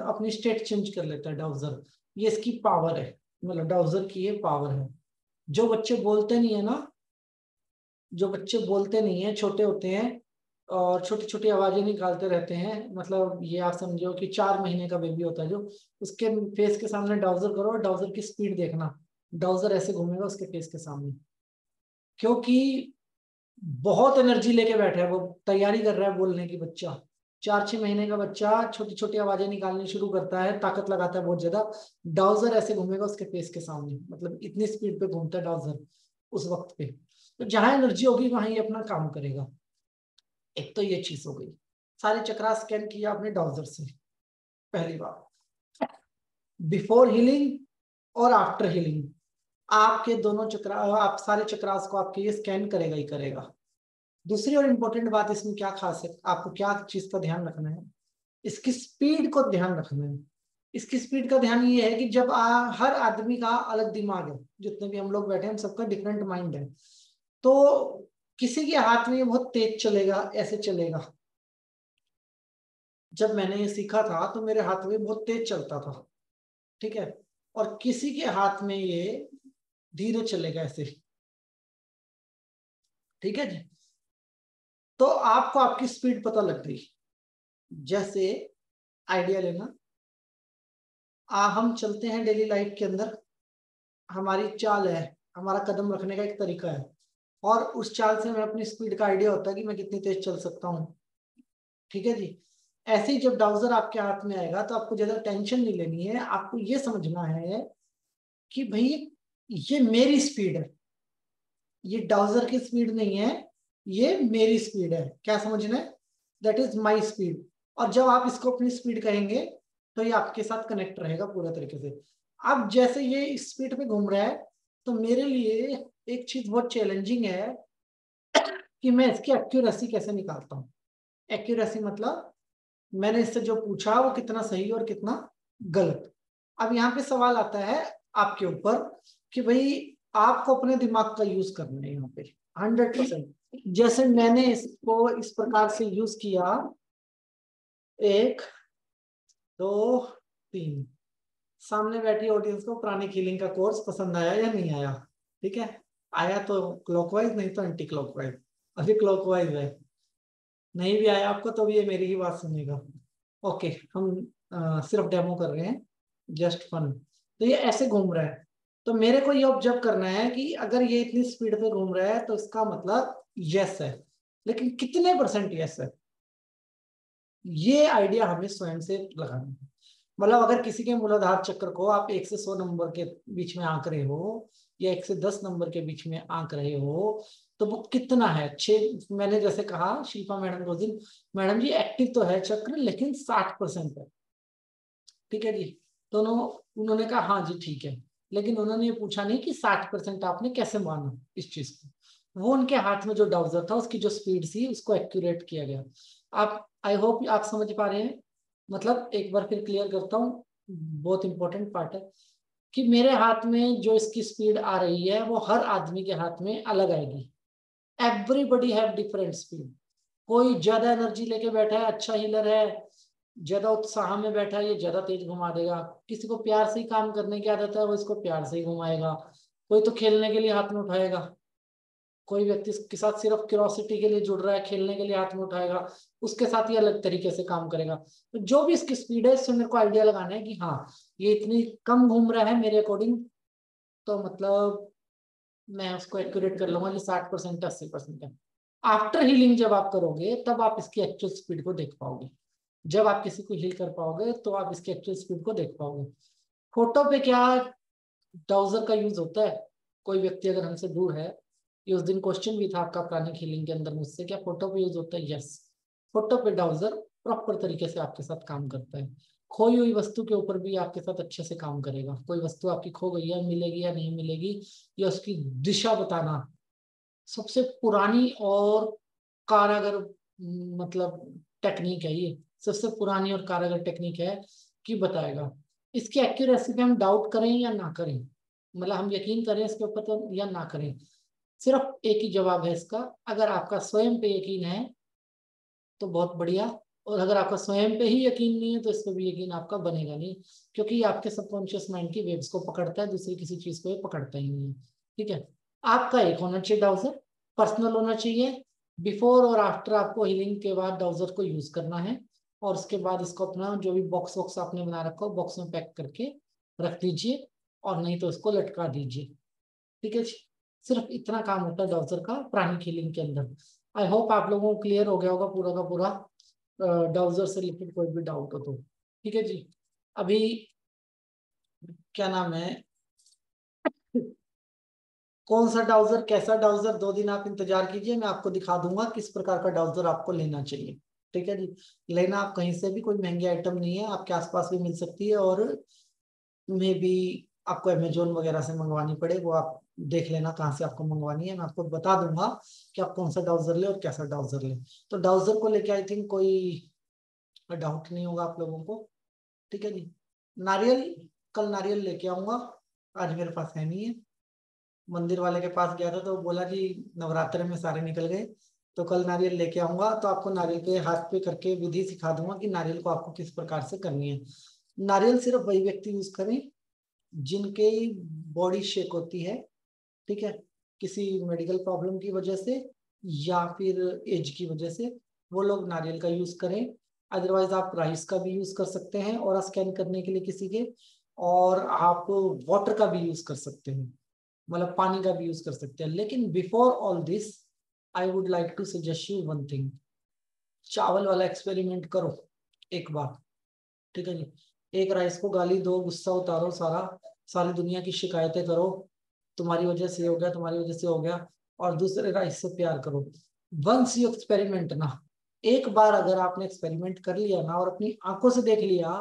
अपनी स्टेट चेंज कर लेता है डाउजर। ये इसकी पावर है, मतलब डाउजर की ये पावर है। जो बच्चे बोलते नहीं है ना, जो बच्चे बोलते नहीं है, छोटे होते हैं और छोटी छोटी आवाजें निकालते रहते हैं, मतलब ये आप समझो कि 4 महीने का बेबी होता है जो, उसके फेस के सामने डाउजर करो और डाउजर की स्पीड देखना, डाउजर ऐसे घूमेगा उसके फेस के सामने। क्योंकि बहुत एनर्जी लेके बैठा है वो, तैयारी कर रहा है बोलने की बच्चा। 4-6 महीने का बच्चा छोटी छोटी आवाजें निकालनी शुरू करता है, ताकत लगाता है बहुत ज्यादा। डाउजर ऐसे घूमेगा उसके फेस के सामने, मतलब इतनी स्पीड पे घूमता है डाउजर उस वक्त पे। तो जहां एनर्जी होगी वहां ये अपना काम करेगा। एक तो ये चीज हो गई। सारे चक्रा स्कैन किया आपने डाउजर से, पहली बार। बिफोर हीलिंग और आफ्टर हीलिंग आपके दोनों चक्रा, आप सारे चक्रास को आपके ये स्कैन करेगा ही करेगा। दूसरी और इम्पोर्टेंट बात इसमें क्या खास है, आपको क्या चीज का ध्यान रखना है? इसकी स्पीड को ध्यान रखना है। इसकी स्पीड का ध्यान ये है कि जब हर आदमी का अलग दिमाग है, जितने भी हम लोग बैठे हैं हम सबका डिफरेंट माइंड है। तो किसी के हाथ में ये बहुत तेज चलेगा, ऐसे चलेगा, जब मैंने ये सीखा था तो मेरे हाथ में बहुत तेज चलता था, ठीक है, और किसी के हाथ में ये धीरे चलेगा ऐसे, ठीक है जी। तो आपको आपकी स्पीड पता लग गई। जैसे आइडिया लेना, हम चलते हैं डेली लाइफ के अंदर, हमारी चाल है, हमारा कदम रखने का एक तरीका है, और उस चाल से हमें अपनी स्पीड का आइडिया होता है कि मैं कितनी तेज चल सकता हूँ, ठीक है जी। ऐसे ही जब डाउजर आपके हाथ में आएगा तो आपको ज्यादा टेंशन नहीं लेनी है, आपको ये समझना है कि भाई ये मेरी स्पीड है, ये डाउजर की स्पीड नहीं है, ये मेरी स्पीड है। क्या समझना है? That is my speed. और जब आप इसको अपनी स्पीड कहेंगे तो ये आपके साथ कनेक्ट रहेगा पूरे तरीके से। अब जैसे ये इस स्पीड पे घूम रहा है तो मेरे लिए एक चीज बहुत चैलेंजिंग है कि मैं इसकी एक्यूरेसी कैसे निकालता हूँ। एक्यूरेसी मतलब मैंने इससे जो पूछा वो कितना सही और कितना गलत। अब यहाँ पे सवाल आता है आपके ऊपर कि भाई आपको अपने दिमाग का यूज करना है यहाँ पे 100%। जैसे मैंने इसको इस प्रकार से यूज किया, 1 2 3, सामने बैठी ऑडियंस को प्राणिक हीलिंग का कोर्स पसंद आया या नहीं आया? ठीक है, आया तो क्लॉकवाइज, नहीं तो एंटी क्लॉकवाइज। अभी क्लॉकवाइज है, नहीं भी आया आपको तो भी ये मेरी ही बात सुनेगा। ओके, हम सिर्फ डेमो कर रहे हैं, जस्ट फन। तो ये ऐसे घूम रहा है, तो मेरे को ये ऑब्जर्व करना है कि अगर ये इतनी स्पीड पे घूम रहा है तो इसका मतलब यस है, लेकिन कितने % यस है, ये आइडिया हमें स्वयं से लगाना है। मतलब अगर किसी के मूलाधार चक्र को आप 1 से 100 नंबर के बीच में आंक रहे हो या 1 से 10 नंबर के बीच में आंक रहे हो तो वो कितना है? 6। मैंने जैसे कहा शिल्पा मैडम को दिन, मैडम जी एक्टिव तो है चक्र लेकिन 60% है, ठीक है जी। दोनों, उन्होंने कहा हाँ जी ठीक है, लेकिन उन्होंने ये पूछा नहीं कि 60% आपने कैसे माना इस चीज को। वो उनके हाथ में जो डाउजर था उसकी जो स्पीड थी उसको एक्यूरेट किया गया। आप, आई होप आप समझ पा रहे हैं। मतलब एक बार फिर क्लियर करता हूँ, बहुत इंपॉर्टेंट पार्ट है कि मेरे हाथ में जो इसकी स्पीड आ रही है वो हर आदमी के हाथ में अलग आएगी। Everybody have different speed. कोई ज्यादा एनर्जी लेके बैठा है, अच्छा हीलर है, ज्यादा उत्साह में बैठा है, ये ज्यादा तेज घुमा देगा। किसी को प्यार से ही काम करने की आदत है, वो इसको प्यार से ही घुमाएगा। कोई तो खेलने के लिए हाथ में उठाएगा, कोई व्यक्ति के साथ सिर्फ क्यूरोसिटी के लिए जुड़ रहा है, खेलने के लिए हाथ में उठाएगा, उसके साथ ही अलग तरीके से काम करेगा। तो जो भी इसकी स्पीड है इससे मेरे को आइडिया लगाना है कि हाँ ये इतनी कम घूम रहा है मेरे अकॉर्डिंग, तो मतलब मैं उसको एक्यूरेट कर लूंगा कि 60% 80% है। आफ्टर हीलिंग जब आप करोगे तब आप इसकी एक्चुअल स्पीड को देख पाओगे। जब आप किसी को हील कर पाओगे तो आप इसकी एक्चुअल स्पीड को देख पाओगे। फोटो पे क्या डाउजर का यूज होता है? कोई व्यक्ति अगर हमसे दूर है, ये उस दिन क्वेश्चन भी था आपका प्राणिक हीलिंग के अंदर मुझसे, क्या फोटो पे यूज होता है? यस, फोटो पे डाउजर प्रॉपर तरीके से आपके साथ काम करता है। खोई हुई वस्तु के ऊपर भी आपके साथ अच्छे से काम करेगा। कोई वस्तु आपकी खो गई है, मिलेगी या नहीं मिलेगी, या उसकी दिशा बताना, सबसे पुरानी और कारागर मतलब टेक्निक है ये, सबसे पुरानी और कारागर टेक्निक है कि बताएगा। इसकी एक्यूरेसी पे हम डाउट करें या ना करें, मतलब हम यकीन करें इसके ऊपर तो या ना करें, सिर्फ एक ही जवाब है इसका। अगर आपका स्वयं पे यकीन है तो बहुत बढ़िया, और अगर आपका स्वयं पे ही यकीन नहीं है तो इस पर भी यकीन आपका बनेगा नहीं, क्योंकि ये आपके सबकॉन्शियस माइंड की वेव्स को पकड़ता है, दूसरी किसी चीज को ये पकड़ता ही नहीं है। ठीक है, आपका एक होना चाहिए डाउजर, पर्सनल होना चाहिए। बिफोर और आफ्टर आपको हीलिंग के बाद डाउजर को यूज करना है, और उसके बाद इसको अपना जो भी बॉक्स वॉक्स आपने बना रखा हो बॉक्स में पैक करके रख दीजिए, और नहीं तो इसको लटका दीजिए। ठीक है जी, सिर्फ इतना काम होता है डाउजर का प्राणिक हीलिंग के अंदर। आई होप आप लोगों को क्लियर हो गया होगा पूरा का पूरा, डाउजर से रिलेटेड कोई भी डाउट हो तो। ठीक है जी, अभी क्या नाम है, कौन सा डाउजर कैसा डाउजर, 2 दिन आप इंतजार कीजिए, मैं आपको दिखा दूंगा किस प्रकार का डाउजर आपको लेना चाहिए। ठीक है जी, लेना आप कहीं से भी, कोई महंगी आइटम नहीं है, आपके आसपास भी मिल सकती है, और मे भी आपको अमेजोन वगैरह से मंगवानी पड़े, वो आप देख लेना कहाँ से आपको मंगवानी है, मैं आपको बता दूंगा कि आप कौन सा डाउजर ले और कैसा डाउजर ले। तो डाउजर को लेके आई थिंक कोई डाउट नहीं होगा आप लोगों को। ठीक है जी, नारियल, कल नारियल लेके आऊंगा, आज मेरे पास है नहीं है। मंदिर वाले के पास गया था तो वो बोला कि नवरात्र में सारे निकल गए, तो कल नारियल लेके आऊंगा, तो आपको नारियल पे हाथ पे करके विधि सिखा दूंगा कि नारियल को आपको किस प्रकार से करनी है। नारियल सिर्फ वही व्यक्ति यूज करें जिनके बॉडी शेक होती है, ठीक है, किसी मेडिकल प्रॉब्लम की वजह से या फिर एज की वजह से, वो लोग नारियल का यूज करें। अदरवाइज आप राइस का भी यूज कर सकते हैं और स्कैन करने के लिए किसी के, और आप वाटर का भी यूज कर सकते हैं, मतलब पानी का भी यूज कर सकते हैं। लेकिन before all this I would like to suggest you one thing, चावल वाला एक्सपेरिमेंट करो एक बार, ठीक है जी। एक राइस को गाली दो, गुस्सा उतारो, सारी दुनिया की शिकायतें करो, तुम्हारी वजह से हो गया, तुम्हारी वजह से हो गया, और दूसरे राइस से प्यार करो। वंस यू एक्सपेरिमेंट ना, एक बार अगर आपने एक्सपेरिमेंट कर लिया ना और अपनी आंखों से देख लिया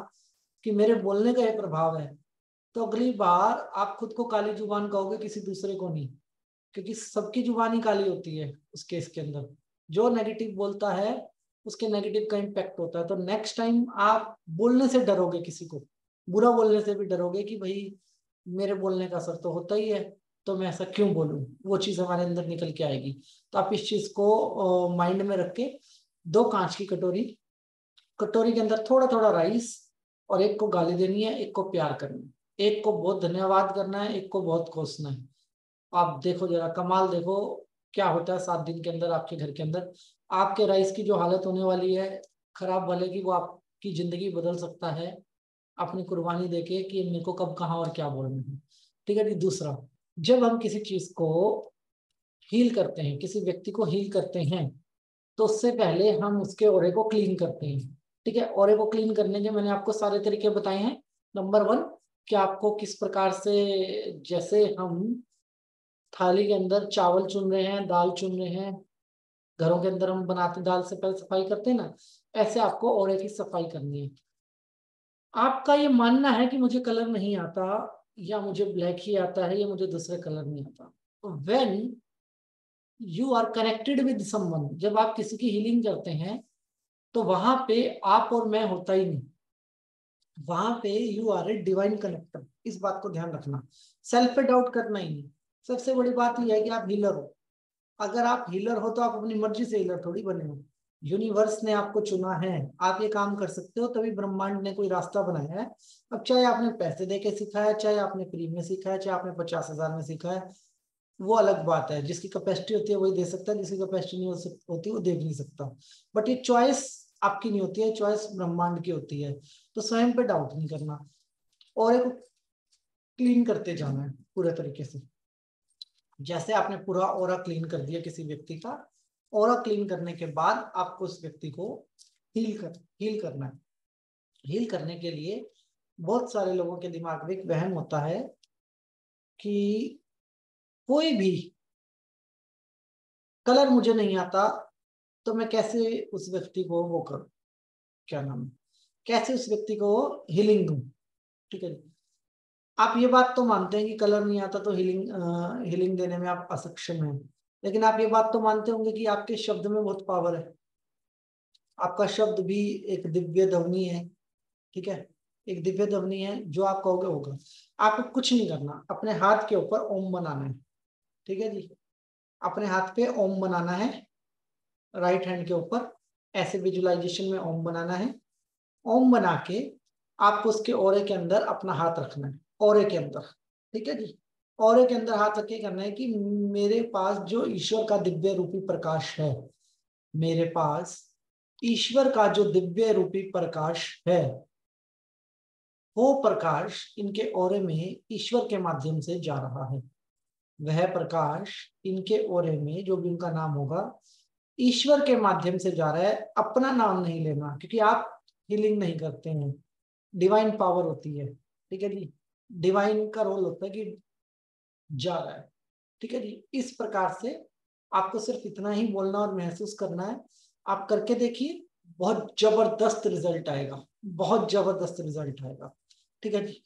कि मेरे बोलने का ये प्रभाव है, तो अगली बार आप खुद को काली जुबान कहोगे, किसी दूसरे को नहीं, क्योंकि सबकी जुबान ही काली होती है उस केस के अंदर। जो नेगेटिव बोलता है उसके नेगेटिव का इम्पैक्ट होता है। तो नेक्स्ट टाइम आप बोलने से डरोगे, किसी को बुरा बोलने से भी डरोगे कि भाई मेरे बोलने का असर तो होता ही है, तो मैं ऐसा क्यों बोलूं, वो चीज हमारे अंदर निकल के आएगी। तो आप इस चीज को माइंड में रख के, 2 कांच की कटोरी, कटोरी के अंदर थोड़ा थोड़ा राइस, और एक को गाली देनी है, एक को प्यार करना है, एक को बहुत धन्यवाद करना है, एक को बहुत कोसना है। आप देखो जरा कमाल, देखो क्या होता है 7 दिन के अंदर आपके घर के अंदर। आपके राइस की जो हालत होने वाली है खराब वाले की, वो आपकी जिंदगी बदल सकता है अपनी कुर्बानी देके कि मेरे को कब कहाँ और क्या बोलना है, ठीक है जी। दूसरा, जब हम किसी चीज को हील करते हैं, किसी व्यक्ति को हील करते हैं, तो उससे पहले हम उसके ऑरे को क्लीन करते हैं, ठीक है। ऑरे को क्लीन करने के मैंने आपको सारे तरीके बताए हैं। नंबर 1, कि आपको किस प्रकार से, जैसे हम थाली के अंदर चावल चुन रहे हैं, दाल चुन रहे हैं, घरों के अंदर हम बनाते दाल से पहले सफाई करते हैं ना, ऐसे आपको ऑरे की सफाई करनी है। आपका ये मानना है कि मुझे कलर नहीं आता, या मुझे ब्लैक ही आता है, या मुझे दूसरे कलर नहीं आता, when you are connected with someone, जब आप किसी की हीलिंग करते हैं, तो वहां पे आप और मैं होता ही नहीं, वहां पे you are a divine connector. इस बात को ध्यान रखना, सेल्फ पे डाउट करना ही नहीं। सबसे बड़ी बात यह है कि आप हीलर हो। अगर आप हीलर हो तो आप अपनी मर्जी से हीलर थोड़ी बने हो, यूनिवर्स ने आपको चुना है, आप ये काम कर सकते हो, तभी ब्रह्मांड ने कोई रास्ता बनाया है। अब चाहे आपने पैसे दे के सीखा है, चाहे आपने फ्री में सीखा है, चाहे आपने 50,000 में सीखा है, वो अलग बात है। जिसकी कैपेसिटी होती है वही दे सकता है, जिसकी कैपेसिटी नहीं होती वो दे भी नहीं सकता। बट ये चॉइस आपकी नहीं होती है, चॉइस ब्रह्मांड की होती है। तो स्वयं पे डाउट नहीं करना, और एक क्लीन करते जाना है पूरे तरीके से। जैसे आपने पूरा ऑरा क्लीन कर दिया किसी व्यक्ति का, ऑरा क्लीन करने के बाद आपको उस व्यक्ति को हील करना है। हील करने के लिए बहुत सारे लोगों के दिमाग में एक वहम होता है कि कोई भी कलर मुझे नहीं आता, तो मैं कैसे उस व्यक्ति को वो करूं, क्या नाम है, कैसे उस व्यक्ति को हीलिंग दूं, ठीक है। आप ये बात तो मानते हैं कि कलर नहीं आता तो हीलिंग देने में आप असक्षम हैं, लेकिन आप ये बात तो मानते होंगे कि आपके शब्द में बहुत पावर है। आपका शब्द भी एक दिव्य ध्वनि है, ठीक है, एक दिव्य ध्वनि है, जो आप कहोगे होगा। आपको कुछ नहीं करना, अपने हाथ के ऊपर ओम बनाना है, ठीक है जी। अपने हाथ पे ओम बनाना है, राइट हैंड के ऊपर ऐसे विजुअलाइजेशन में ओम बनाना है। ओम बना के आपको उसके ओरे के अंदर अपना हाथ रखना है, ओरे के अंदर, ठीक है जी। ओरे के अंदर हाथ रख के करना है कि मेरे पास जो ईश्वर का दिव्य रूपी प्रकाश है, मेरे पास ईश्वर का जो दिव्य रूपी प्रकाश है, वो प्रकाश इनके ओरे में ईश्वर के माध्यम से जा रहा है। वह प्रकाश इनके ओरे में, जो भी उनका नाम होगा, ईश्वर के माध्यम से जा रहा है। अपना नाम नहीं लेना, क्योंकि आप हीलिंग नहीं करते हैं, डिवाइन पावर होती है, ठीक है जी। डिवाइन का रोल होता है कि जा रहा है, ठीक है जी। इस प्रकार से आपको सिर्फ इतना ही बोलना और महसूस करना है। आप करके देखिए, बहुत जबरदस्त रिजल्ट आएगा, बहुत जबरदस्त रिजल्ट आएगा, ठीक है जी।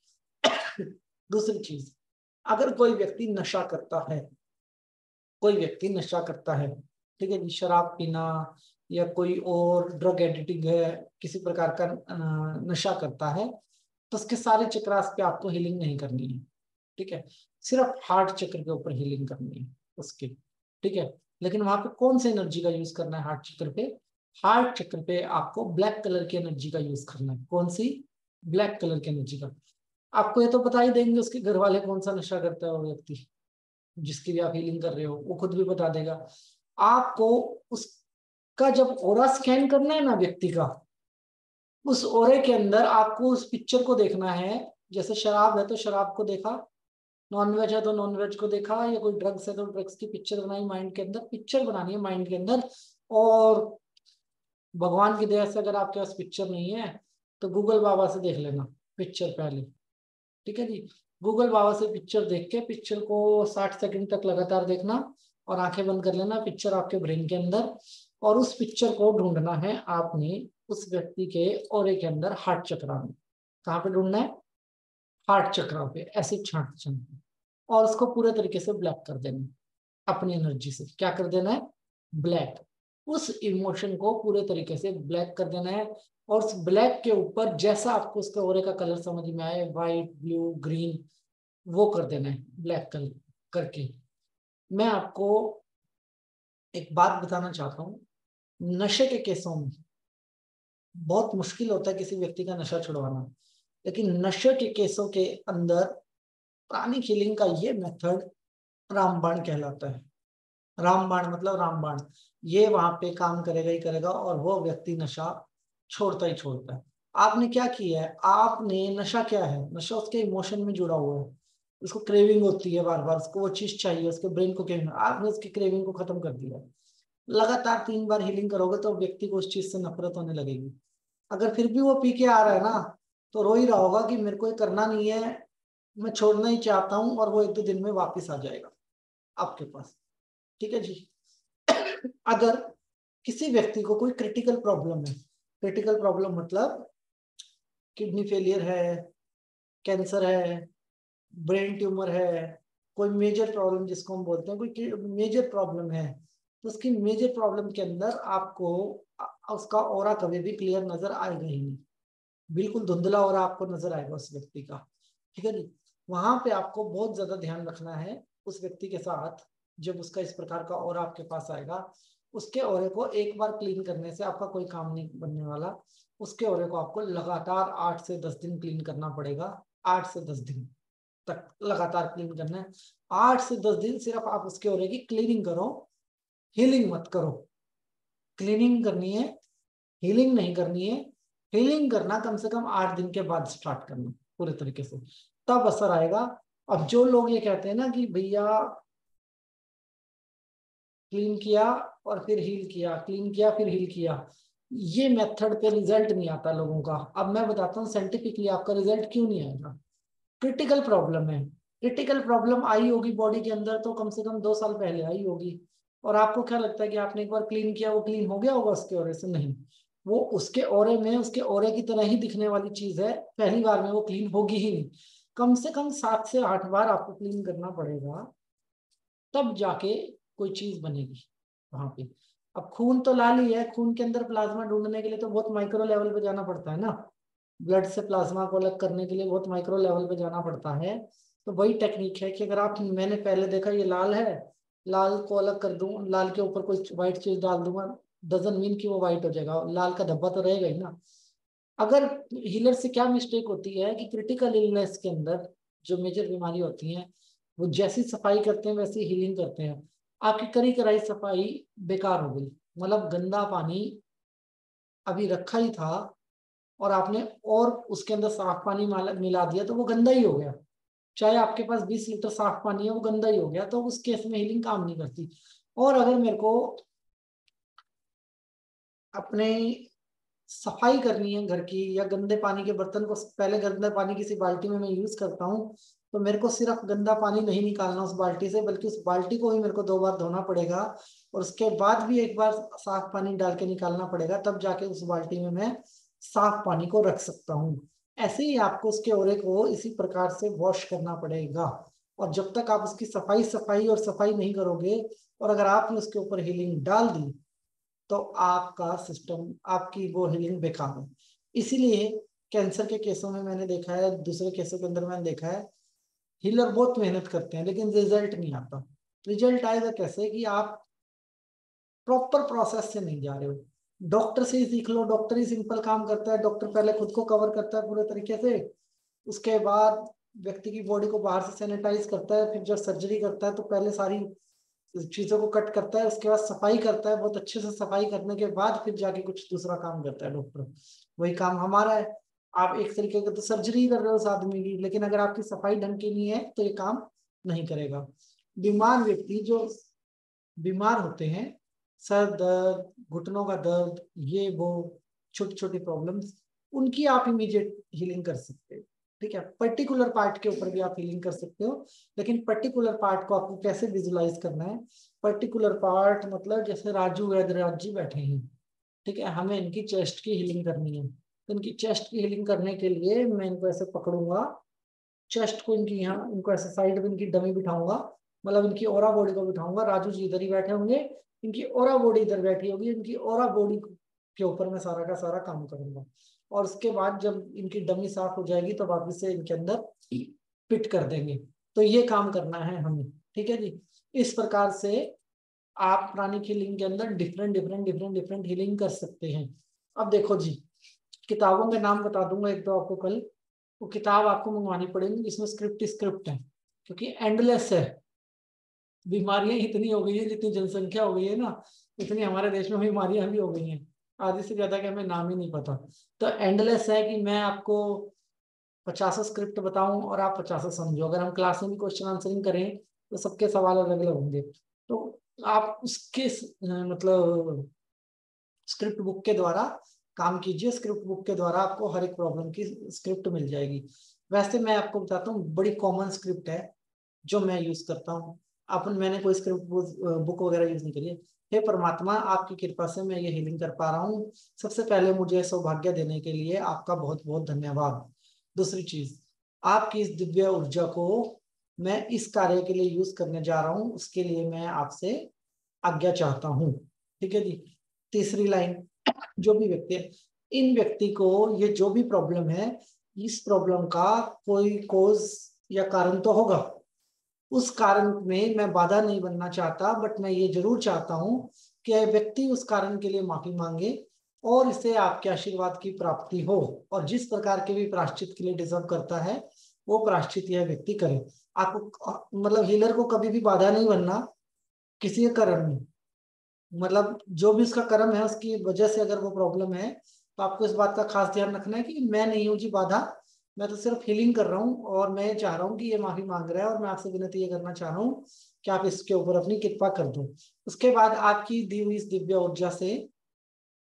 दूसरी चीज, अगर कोई व्यक्ति नशा करता है, कोई व्यक्ति नशा करता है, ठीक है जी, शराब पीना या कोई और ड्रग एडिक्ट है, किसी प्रकार का नशा करता है, तो उसके सारे चक्रास पे आपको हीलिंग नहीं करनी है, ठीक है। सिर्फ हार्ट चक्र के ऊपर हीलिंग करनी है उसकी, ठीक है। लेकिन वहां पे कौन सी एनर्जी का यूज करना है हार्ट चक्र पे? हार्ट चक्र पे आपको ब्लैक कलर की एनर्जी का यूज करना है। कौन सी? ब्लैक कलर की एनर्जी का। आपको ये तो बता ही देंगे उसके घर वाले कौन सा नशा करता है वो व्यक्ति जिसकी भी आप हीलिंग कर रहे हो, वो खुद भी बता देगा आपको। उसका जब ऑरा स्कैन करना है ना व्यक्ति का, उस ओरे के अंदर आपको उस पिक्चर को देखना है। जैसे शराब है तो शराब को देखा, नॉनवेज है तो नॉनवेज को देखा, या कोई ड्रग्स है तो ड्रग्स की पिक्चर बनाई माइंड के अंदर। पिक्चर बनानी है माइंड के अंदर। और भगवान की दया से अगर आपके पास पिक्चर नहीं है तो गूगल बाबा से देख लेना पिक्चर पहले, ठीक है जी। गूगल बाबा से पिक्चर देख के पिक्चर को 60 सेकंड तक लगातार देखना और आंखें बंद कर लेना, पिक्चर आपके ब्रेन के अंदर। और उस पिक्चर को ढूंढना है आपने उस व्यक्ति के ओरे के अंदर, हार्ट चक्रा में। कहाँ पे ढूंढना है? हार्ट चक्रा पे एसिड छांट छांट और उसको पूरे तरीके से ब्लैक कर देना है। अपनी एनर्जी से क्या कर देना है? ब्लैक। उस इमोशन को पूरे तरीके से ब्लैक कर देना है। और उस ब्लैक के ऊपर जैसा आपको उसके ओरे का कलर समझ में आए, व्हाइट, ब्लू, ग्रीन, वो कर देना है ब्लैक कलर करके। मैं आपको एक बात बताना चाहता हूँ। नशे के केसों में बहुत मुश्किल होता है किसी व्यक्ति का नशा छुड़वाना, लेकिन नशे के केसों के अंदर प्राणिक हीलिंग का ये मेथड रामबाण कहलाता है। रामबाण मतलब रामबाण, ये वहां पे काम करेगा ही करेगा और वो व्यक्ति नशा छोड़ता ही छोड़ता है। आपने क्या किया है? आपने नशा क्या है? नशा उसके इमोशन में जुड़ा हुआ है। उसको क्रेविंग होती है बार बार, उसको वो चीज चाहिए, उसके ब्रेन को क्रेविंग। आपने उसकी क्रेविंग को खत्म कर दिया। लगातार 3 बार हीलिंग करोगे तो व्यक्ति को उस चीज से नफरत होने लगेगी। अगर फिर भी वो पी के आ रहा है ना, तो रो ही रहा होगा कि मेरे को ये करना नहीं है, मैं छोड़ना ही चाहता हूँ, और वो 1-2 दिन में वापिस आ जाएगा आपके पास, ठीक है जी। अगर किसी व्यक्ति को कोई क्रिटिकल प्रॉब्लम है, क्रिटिकल प्रॉब्लम मतलब किडनी फेलियर है, कैंसर है, ब्रेन ट्यूमर है, कोई मेजर प्रॉब्लम जिसको हम बोलते हैं, कोई मेजर प्रॉब्लम है, तो उसकी मेजर प्रॉब्लम के अंदर आपको उसका ऑरा कभी भी क्लियर नजर आएगा ही नहीं। बिल्कुल धुंधला ऑरा आपको नजर आएगा उस व्यक्ति का, ठीक है जी। वहां पे आपको बहुत ज्यादा ध्यान रखना है उस व्यक्ति के साथ। जब उसका इस प्रकार का ऑरा आपके पास आएगा, उसके ऑरे को एक बार क्लीन करने से आपका कोई काम नहीं बनने वाला। उसके ऑरे को आपको लगातार 8 से 10 दिन क्लीन करना पड़ेगा। 8 से 10 दिन तक लगातार क्लीन करना है। 8 से 10 दिन सिर्फ आप उसके ऑरे की क्लीनिंग करो, हीलिंग मत करो। क्लीनिंग करनी है, हीलिंग नहीं करनी है। हीलिंग करना कम से कम 8 दिन के बाद स्टार्ट करना पूरे तरीके से, तब असर आएगा। अब जो लोग ये कहते हैं ना कि भैया क्लीन किया और फिर हील किया, क्लीन किया फिर हील किया, ये मेथड पे रिजल्ट नहीं आता लोगों का। अब मैं बताता हूँ साइंटिफिकली आपका रिजल्ट क्यों नहीं आएगा। क्रिटिकल प्रॉब्लम है, क्रिटिकल प्रॉब्लम आई होगी बॉडी के अंदर तो कम से कम 2 साल पहले आई होगी। और आपको क्या लगता है कि आपने एक बार क्लीन किया वो क्लीन हो गया होगा उसके ओरे से? नहीं, वो उसके ओरे में उसके ओरे की तरह ही दिखने वाली चीज है, पहली बार में वो क्लीन होगी ही नहीं। कम से कम 7 से 8 बार आपको क्लीन करना पड़ेगा, तब जाके कोई चीज बनेगी वहां पे। अब खून तो लाल ही है, खून के अंदर प्लाज्मा ढूंढने के लिए तो बहुत माइक्रो लेवल पे जाना पड़ता है ना। ब्लड से प्लाज्मा को अलग करने के लिए बहुत माइक्रो लेवल पे जाना पड़ता है। तो वही टेक्निक है कि अगर आप, मैंने पहले देखा ये लाल है, लाल को अलग कर दूं, लाल के ऊपर कोई व्हाइट चीज डाल दूंगा, डजन मीन कि वो व्हाइट हो जाएगा, लाल का धब्बा तो रहेगा ही ना। अगर हीलर से क्या मिस्टेक होती है कि क्रिटिकल इलनेस के अंदर जो मेजर बीमारी होती है, वो जैसी सफाई करते हैं वैसी हीलिंग करते हैं। आपकी करी कराई सफाई बेकार हो गई, मतलब गंदा पानी अभी रखा ही था और आपने और उसके अंदर साफ पानी मिला दिया तो वो गंदा ही हो गया। चाहे आपके पास 20 लीटर साफ पानी है, वो गंदा ही हो गया, तो उस केस में हीलिंग काम नहीं करती। और अगर मेरे को अपने सफाई करनी है घर की, या गंदे पानी के बर्तन को, पहले गंदे पानी किसी बाल्टी में मैं यूज करता हूँ, तो मेरे को सिर्फ गंदा पानी नहीं निकालना उस बाल्टी से, बल्कि उस बाल्टी को ही मेरे को 2 बार धोना पड़ेगा और उसके बाद भी एक बार साफ पानी डाल के निकालना पड़ेगा, तब जाके उस बाल्टी में मैं साफ पानी को रख सकता हूँ। ऐसे ही आपको उसके ओरे को इसी प्रकार से वॉश करना पड़ेगा। और जब तक आप उसकी सफाई सफाई और सफाई नहीं करोगे, और अगर आपने उसके ऊपर हीलिंग डाल दी, तो आपका सिस्टम, आपकी वो हीलिंग बेकार है। इसीलिए कैंसर के केसों में मैंने देखा है, दूसरे केसों के अंदर मैंने देखा है, हीलर बहुत मेहनत करते हैं लेकिन रिजल्ट नहीं आता। रिजल्ट आएगा कैसे कि आप प्रॉपर प्रोसेस से नहीं जा रहे हो। डॉक्टर से ही सीख लो, डॉक्टर ही सिंपल काम करता है, डॉक्टर पहले खुद को कवर करता है पूरे तरीके से, उसके बाद व्यक्ति की बॉडी को बाहर से सैनिटाइज करता है, फिर जब सर्जरी करता है तो पहले सारी चीजों को कट करता है, उसके बाद सफाई करता है, बहुत अच्छे से सफाई करने के बाद फिर जाके कुछ दूसरा काम करता है डॉक्टर। वही काम हमारा है। आप एक तरीके का तो सर्जरी कर रहे हो उस आदमी की, लेकिन अगर आपकी सफाई ढंग की नहीं है तो ये काम नहीं करेगा। बीमार व्यक्ति जो बीमार होते हैं, सर दर्द, घुटनों का दर्द, ये वो छोटी छोटी प्रॉब्लम्स, उनकी आप इमीडिएट हीलिंग कर सकते हो। ठीक है, पर्टिकुलर पार्ट के ऊपर भी आप हीलिंग कर सकते हो, लेकिन पर्टिकुलर पार्ट को आपको कैसे विजुलाइज करना है। पर्टिकुलर पार्ट मतलब जैसे राजू वैद्यराज जी बैठे हैं, ठीक है, हमें इनकी चेस्ट की हीलिंग करनी है, तो इनकी चेस्ट की हीलिंग करने के लिए मैं इनको ऐसे पकड़ूंगा, चेस्ट को इनकी यहाँ, इनको ऐसे साइड में इनकी डमी बिठाऊंगा, मतलब इनकी ओरा बॉडी को बिठाऊंगा, राजू जी इधर ही बैठे होंगे, इनकी ओरा बॉडी इधर बैठी होगी, इनकी ओरा बॉडी के ऊपर मैं सारा का सारा काम करूंगा, और उसके बाद जब इनकी डमी साफ हो जाएगी तो वापस से इनके अंदर फिट कर देंगे। तो ये काम करना है हमें, ठीक है जी। इस प्रकार से आप प्राणिक हीलिंग के अंदर different different different different healing कर सकते हैं। अब देखो जी, किताबों के नाम बता दूंगा एक दो आपको कल, वो किताब आपको मंगवानी पड़ेगी जिसमें स्क्रिप्ट है, क्योंकि एंडलेस है। बीमारियां इतनी हो गई है, जितनी जनसंख्या हो गई है ना, इतनी हमारे देश में बीमारियां भी हो गई हैं, आधी से ज्यादा के हमें नाम ही नहीं पता। तो एंडलेस है कि मैं आपको 50 स्क्रिप्ट बताऊं और आप 50 समझो। अगर हम क्लास में भी क्वेश्चन आंसरिंग करें तो सबके सवाल अलग अलग होंगे, तो आप उसके मतलब स्क्रिप्ट बुक के द्वारा काम कीजिए। स्क्रिप्ट बुक के द्वारा आपको हर एक प्रॉब्लम की स्क्रिप्ट मिल जाएगी। वैसे मैं आपको बताता हूँ, बड़ी कॉमन स्क्रिप्ट है जो मैं यूज करता हूँ। मैंने कोई स्क्रिप्ट बुक वगैरह यूज नहीं करी है। हे परमात्मा, आपकी कृपा से मैं ये हीलिंग कर पा रहा हूँ। सबसे पहले मुझे सौभाग्य देने के लिए आपका बहुत बहुत धन्यवाद। दूसरी चीज, आपकी इस दिव्य ऊर्जा को मैं इस कार्य के लिए यूज करने जा रहा हूँ, उसके लिए मैं आपसे आज्ञा चाहता हूँ। ठीक है जी। तीसरी लाइन, जो भी व्यक्ति है, इन व्यक्ति को ये जो भी प्रॉब्लम है, इस प्रॉब्लम का कोई कोज या कारण तो होगा, उस कारण में मैं बाधा नहीं बनना चाहता, बट मैं ये जरूर चाहता हूं कि व्यक्ति उस कारण के लिए माफी मांगे और इसे आपके आशीर्वाद की प्राप्ति हो, और जिस प्रकार के भी प्रायश्चित के लिए डिजर्व करता है वो प्रायश्चित यह व्यक्ति करे। आपको मतलब हीलर को कभी भी बाधा नहीं बनना किसी के कर्म में, मतलब जो भी उसका कर्म है उसकी वजह से अगर वो प्रॉब्लम है, तो आपको इस बात का खास ध्यान रखना है कि मैं नहीं हूं जी बाधा, मैं तो सिर्फ हीलिंग कर रहा हूँ, और मैं चाह रहा हूँ कि ये माफी मांग रहा है, और मैं आपसे विनती ये करना चाह रहा हूँ कि आप इसके ऊपर अपनी कृपा कर दो। उसके बाद आपकी दी हुई इस दिव्य ऊर्जा से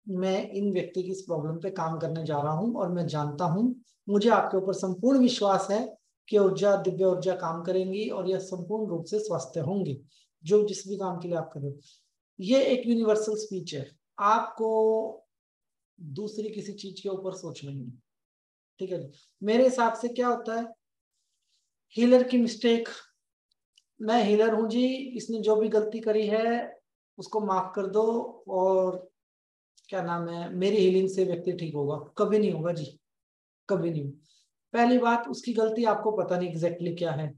मैं इन व्यक्ति की इस प्रॉब्लम पे काम करने जा रहा हूँ, और मैं जानता हूँ, मुझे आपके ऊपर संपूर्ण विश्वास है कि ऊर्जा, दिव्य ऊर्जा काम करेंगी और यह संपूर्ण रूप से स्वस्थ होंगे जो जिस भी काम के लिए आप कर रहे हो। ये एक यूनिवर्सल स्पीच है, आपको दूसरी किसी चीज के ऊपर सोचना नहीं। ठीक है जी। मेरे हिसाब से क्या होता है, हीलर की मिस्टेक, मैं हीलर हूं जी, इसने जो भी गलती करी है उसको माफ कर दो, और क्या नाम है, मेरी हीलिंग से व्यक्ति ठीक होगा, कभी नहीं होगा जी, कभी नहीं। पहली बात, उसकी गलती आपको पता नहीं एग्जैक्टली क्या है।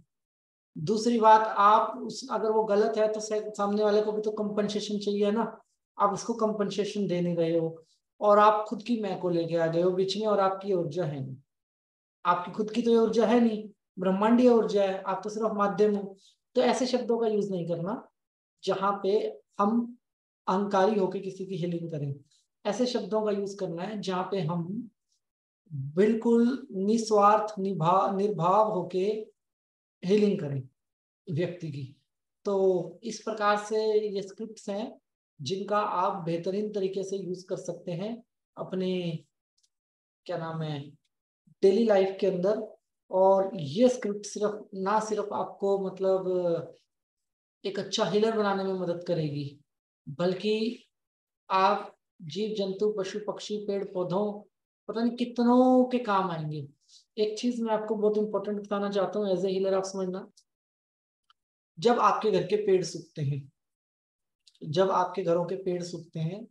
दूसरी बात, आप उस अगर वो गलत है तो सामने वाले को भी तो कंपनसेशन चाहिए ना, आप उसको कंपनसेशन दे नहीं रहे हो, और आप खुद की मैं को लेके आ गए हो बीच में, और आपकी ऊर्जा है नहीं, आपकी खुद की तो ये ऊर्जा है नहीं, ब्रह्मांडीय ऊर्जा है, आप तो सिर्फ माध्यम हो। तो ऐसे शब्दों का यूज नहीं करना जहां पे हम अहंकारी होकर किसी की हीलिंग करें। ऐसे शब्दों का यूज करना है जहां पे हम बिल्कुल निस्वार्थ निर्भाव होके हीलिंग करें व्यक्ति की। तो इस प्रकार से ये स्क्रिप्ट्स हैं जिनका आप बेहतरीन तरीके से यूज कर सकते हैं अपने क्या नाम है डेली लाइफ के अंदर। और ये स्क्रिप्ट सिर्फ ना सिर्फ आपको मतलब एक अच्छा हीलर बनाने में मदद करेगी, बल्कि आप जीव जंतु पशु पक्षी पेड़ पौधों पता नहीं कितनों के काम आएंगे। एक चीज मैं आपको बहुत इंपॉर्टेंट बताना चाहता हूँ एज ए हीलर, आप समझना, जब आपके घर के पेड़ सूखते हैं, जब आपके घरों के पेड़ सूखते हैं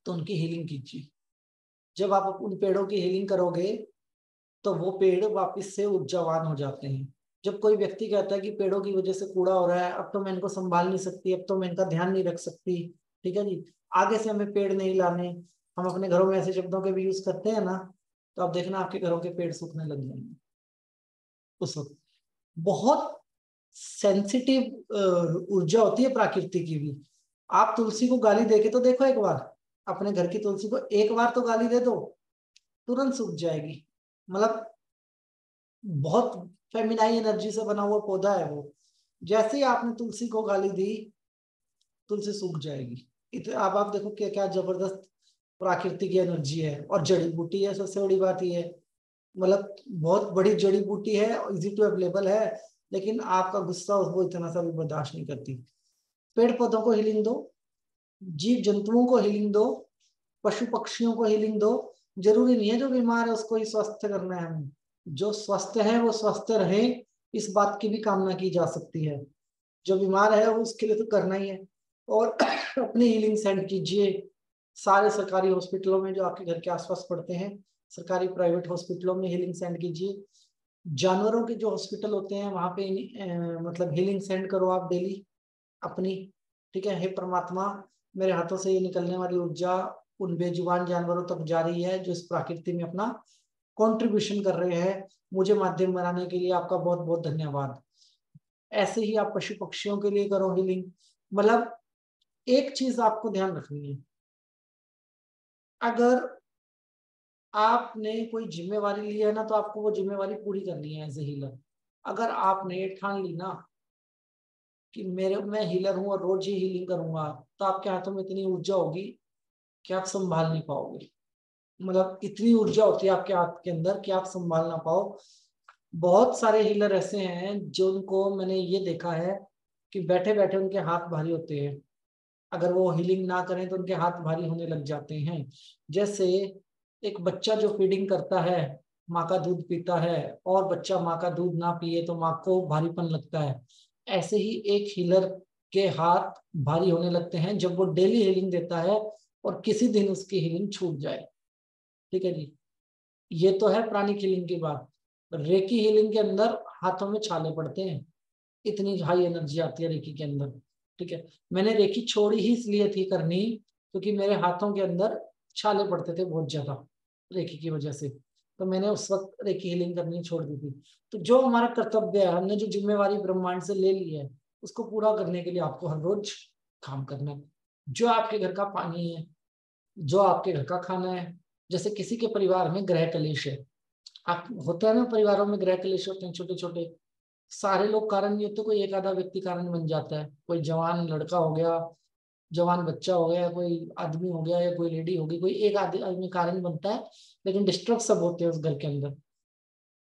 तो उनकी हीलिंग कीजिए। जब आप उन पेड़ों की हीलिंग करोगे तो वो पेड़ वापस से ऊर्जावान हो जाते हैं। जब कोई व्यक्ति कहता है कि पेड़ों की वजह से कूड़ा हो रहा है, अब तो मैं इनको संभाल नहीं सकती, अब तो मैं इनका ध्यान नहीं रख सकती, ठीक है जी। आगे से हमें पेड़ नहीं लाने, हम अपने घरों में ऐसे शब्दों के भी यूज करते हैं ना, तो आप देखना आपके घरों के पेड़ सूखने लग जाएंगे उस वक्त। बहुत सेंसिटिव ऊर्जा होती है प्रकृति की भी। आप तुलसी को गाली देके तो देखो एक बार, अपने घर की तुलसी को एक बार तो गाली दे दो, तुरंत सूख जाएगी। मतलब बहुत फेमिनाइन एनर्जी से बना हुआ पौधा है वो। जैसे ही आपने तुलसी को गाली दी, तुलसी सूख जाएगी। अब आप देखो क्या क्या जबरदस्त प्राकृतिक की एनर्जी है। और जड़ी बूटी है, सबसे बड़ी बात ये है, मतलब बहुत बड़ी जड़ी बूटी है, इजी टू अवेलेबल है, लेकिन आपका गुस्सा उसको इतना सा भी बर्दाश्त नहीं करती। पेड़ पौधों को हीलिंग दो, जीव जंतुओं को हीलिंग दो, पशु पक्षियों को हीलिंग दो। जरूरी नहीं है जो बीमार है उसको ही स्वस्थ करना है हमें, जो स्वस्थ है वो स्वस्थ रहे, इस बात की भी कामना की जा सकती है। जो बीमार है उसके लिए तो करना ही है। और अपनी हीलिंग सेंड कीजिए सारे सरकारी हॉस्पिटलों में जो आपके घर के आसपास पड़ते हैं, सरकारी प्राइवेट हॉस्पिटलों में हीलिंग सेंड कीजिए। जानवरों के जो हॉस्पिटल होते हैं वहां पे मतलब हीलिंग सेंड करो आप डेली अपनी। ठीक है, हे परमात्मा, मेरे हाथों से ये निकलने वाली ऊर्जा उन बेजुबान जानवरों तक जा रही है जो इस प्रकृति में अपना कंट्रीब्यूशन कर रहे हैं, मुझे माध्यम बनाने के लिए आपका बहुत बहुत धन्यवाद। ऐसे ही आप पशु पक्षियों के लिए करो हीलिंग। मतलब एक चीज आपको ध्यान रखनी है, अगर आपने कोई जिम्मेवारी ली है ना, तो आपको वो जिम्मेवारी पूरी करनी है एज ए हीलर। अगर आपने ये ठान ली ना कि मैं हीलर हूं और रोज ही हीलिंग करूंगा, तो आपके हाथों में इतनी ऊर्जा होगी कि आप संभाल नहीं पाओगे। मतलब इतनी ऊर्जा होती है आपके हाथ के अंदर कि आप संभाल ना पाओ। बहुत सारे हीलर ऐसे हैं जो उनको मैंने ये देखा है कि बैठे बैठे उनके हाथ भारी होते हैं, अगर वो हीलिंग ना करें तो उनके हाथ भारी होने लग जाते हैं। जैसे एक बच्चा जो फीडिंग करता है, माँ का दूध पीता है, और बच्चा माँ का दूध ना पिए तो माँ को भारीपन लगता है, ऐसे ही एक हीलर के हाथ भारी होने लगते हैं जब वो डेली हीलिंग देता है और किसी दिन उसकी हीलिंग छूट जाए। ठीक है जी, ये तो है प्राणिक हीलिंग की बात। रेकी हीलिंग के अंदर हाथों में छाले पड़ते हैं, इतनी हाई एनर्जी आती है रेकी के अंदर। ठीक है, मैंने रेकी छोड़ी ही इसलिए थी करनी क्योंकि मेरे हाथों के अंदर छाले पड़ते थे बहुत ज्यादा रेकी की वजह से, तो मैंने उस वक्त रेकी हीलिंग करनी छोड़ दी थी। तो जो हमारा कर्तव्य है, हमने जो जिम्मेवारी ब्रह्मांड से ले ली है, उसको पूरा करने के लिए आपको हर रोज काम करना है। जो आपके घर का पानी है, जो आपके घर का खाना है, जैसे किसी के परिवार में गृह कलेश है, आप होता है ना, परिवारों में गृह कलेश होते हैं छोटे छोटे, सारे लोग कारण नहीं होते, कोई एक आधा व्यक्ति कारण बन जाता है। कोई जवान लड़का हो गया, जवान बच्चा हो गया, कोई आदमी हो गया, या कोई लेडी होगी, कोई एक आदमी कारण बनता है, लेकिन डिस्टर्ब सब होते हैं उस घर के अंदर।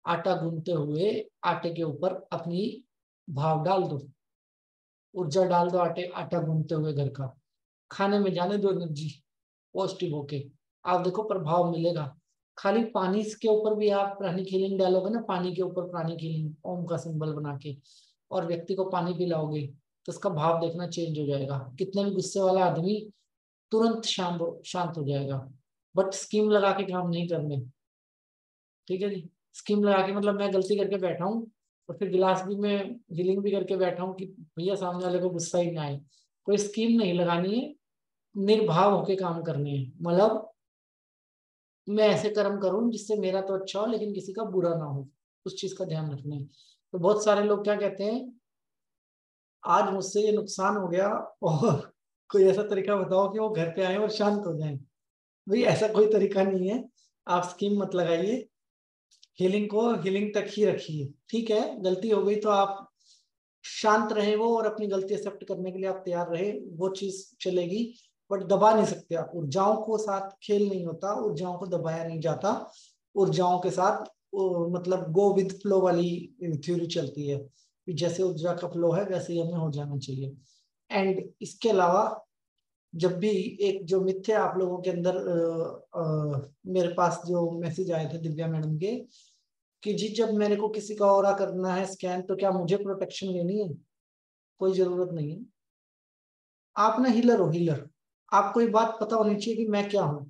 आटा गूंथते हुए आटे के ऊपर अपनी भाव डाल दो, ऊर्जा डाल दो, आटा गूंथते हुए घर का, खाने में जाने दो एनर्जी पॉजिटिव होके, आप देखो प्रभाव मिलेगा। खाली पानी के ऊपर भी आप प्राणिक हीलिंग डालोगे ना, पानी के ऊपर प्राणिक हीलिंग ओम का सिंबल बना के, और व्यक्ति को पानी पिलाओगे, तो उसका भाव देखना चेंज हो जाएगा। कितने भी गुस्से वाला आदमी तुरंत शांत हो जाएगा। बट स्कीम लगा के काम नहीं करने। ठीक है जी, स्कीम लगा के मतलब मैं गलती करके बैठा हूँ और फिर गिलास भी मैं हीलिंग भी करके बैठा हूँ कि भैया सामने वाले को गुस्सा ही ना आए, कोई स्कीम नहीं लगानी है। निर्भाव होके काम करने हैं। मतलब मैं ऐसे कर्म करूं जिससे मेरा तो अच्छा हो लेकिन किसी का बुरा ना हो, उस चीज का ध्यान रखना है। तो बहुत सारे लोग क्या कहते हैं, आज मुझसे ये नुकसान हो गया और कोई ऐसा तरीका बताओ कि वो घर पे आए और शांत हो जाएं। भाई ऐसा कोई तरीका नहीं है, आप स्कीम मत लगाइए, हीलिंग को हीलिंग तक ही रखिए। ठीक है, गलती हो गई तो आप शांत रहे वो, और अपनी गलती एक्सेप्ट करने के लिए आप तैयार रहे, वो चीज चलेगी। बट दबा नहीं सकते आप ऊर्जाओं को, साथ खेल नहीं होता, ऊर्जाओं को दबाया नहीं जाता। ऊर्जाओं के साथ मतलब गो विद फ्लो वाली थ्योरी चलती है कि जैसे ऊर्जा का फ्लो है वैसे ही हमें हो जाना चाहिए। एंड इसके अलावा जब भी एक जो मिथ्य आप लोगों के अंदर मेरे पास जो मैसेज आए थे दिव्या मैडम के, कि जी जब मेरे को किसी का ऑरा करना है स्कैन, तो क्या मुझे प्रोटेक्शन लेनी है? कोई जरूरत नहीं है। आप ना हीलर हो, हीलर। आपको ये बात पता होनी चाहिए कि मैं क्या हूँ।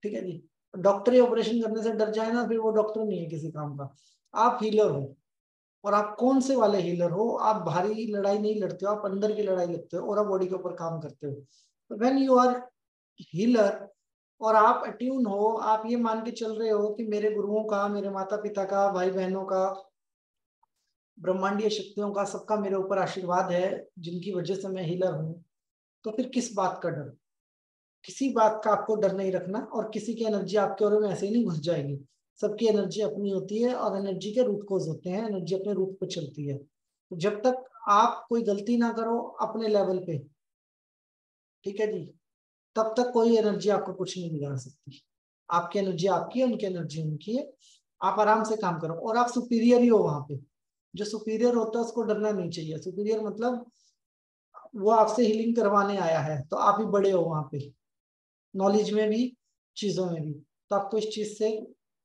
ठीक है जी, डॉक्टर ही ऑपरेशन करने से डर जाए ना, फिर वो डॉक्टर नहीं है किसी काम का। आप हीलर हो, और आप कौन से वाले हीलर हो, आप भारी लड़ाई नहीं लड़ते हो, आप अंदर की लड़ाई लड़ते हो और आप बॉडी के ऊपर काम करते हो। व्हेन यू आर हीलर और आप अट्यून हो, आप ये मान के चल रहे हो कि मेरे गुरुओं का, मेरे माता पिता का, भाई बहनों का, ब्रह्मांडीय शक्तियों का, सबका मेरे ऊपर आशीर्वाद है जिनकी वजह से मैं हीलर हूं, तो फिर किस बात का डर? किसी बात का आपको डर नहीं रखना, और किसी की एनर्जी आपके ओर में ऐसे ही नहीं घुस जाएगी। सबकी एनर्जी अपनी होती है और एनर्जी के रूट कोज होते हैं, एनर्जी अपने रूट पे चलती है। तो जब तक आप कोई गलती ना करो अपने लेवल पे, ठीक है जी, तब तक कोई एनर्जी आपको कुछ नहीं बिगाड़ सकती। आपकी एनर्जी आपकी है, उनकी एनर्जी उनकी है। आप आराम से काम करो, और आप सुपीरियर ही हो वहां पे। जो सुपीरियर होता है उसको डरना नहीं चाहिए। सुपीरियर मतलब वो आपसे हीलिंग करवाने आया है, तो आप ही बड़े हो वहां पे, नॉलेज में भी, चीजों में भी। तो आपको इस चीज से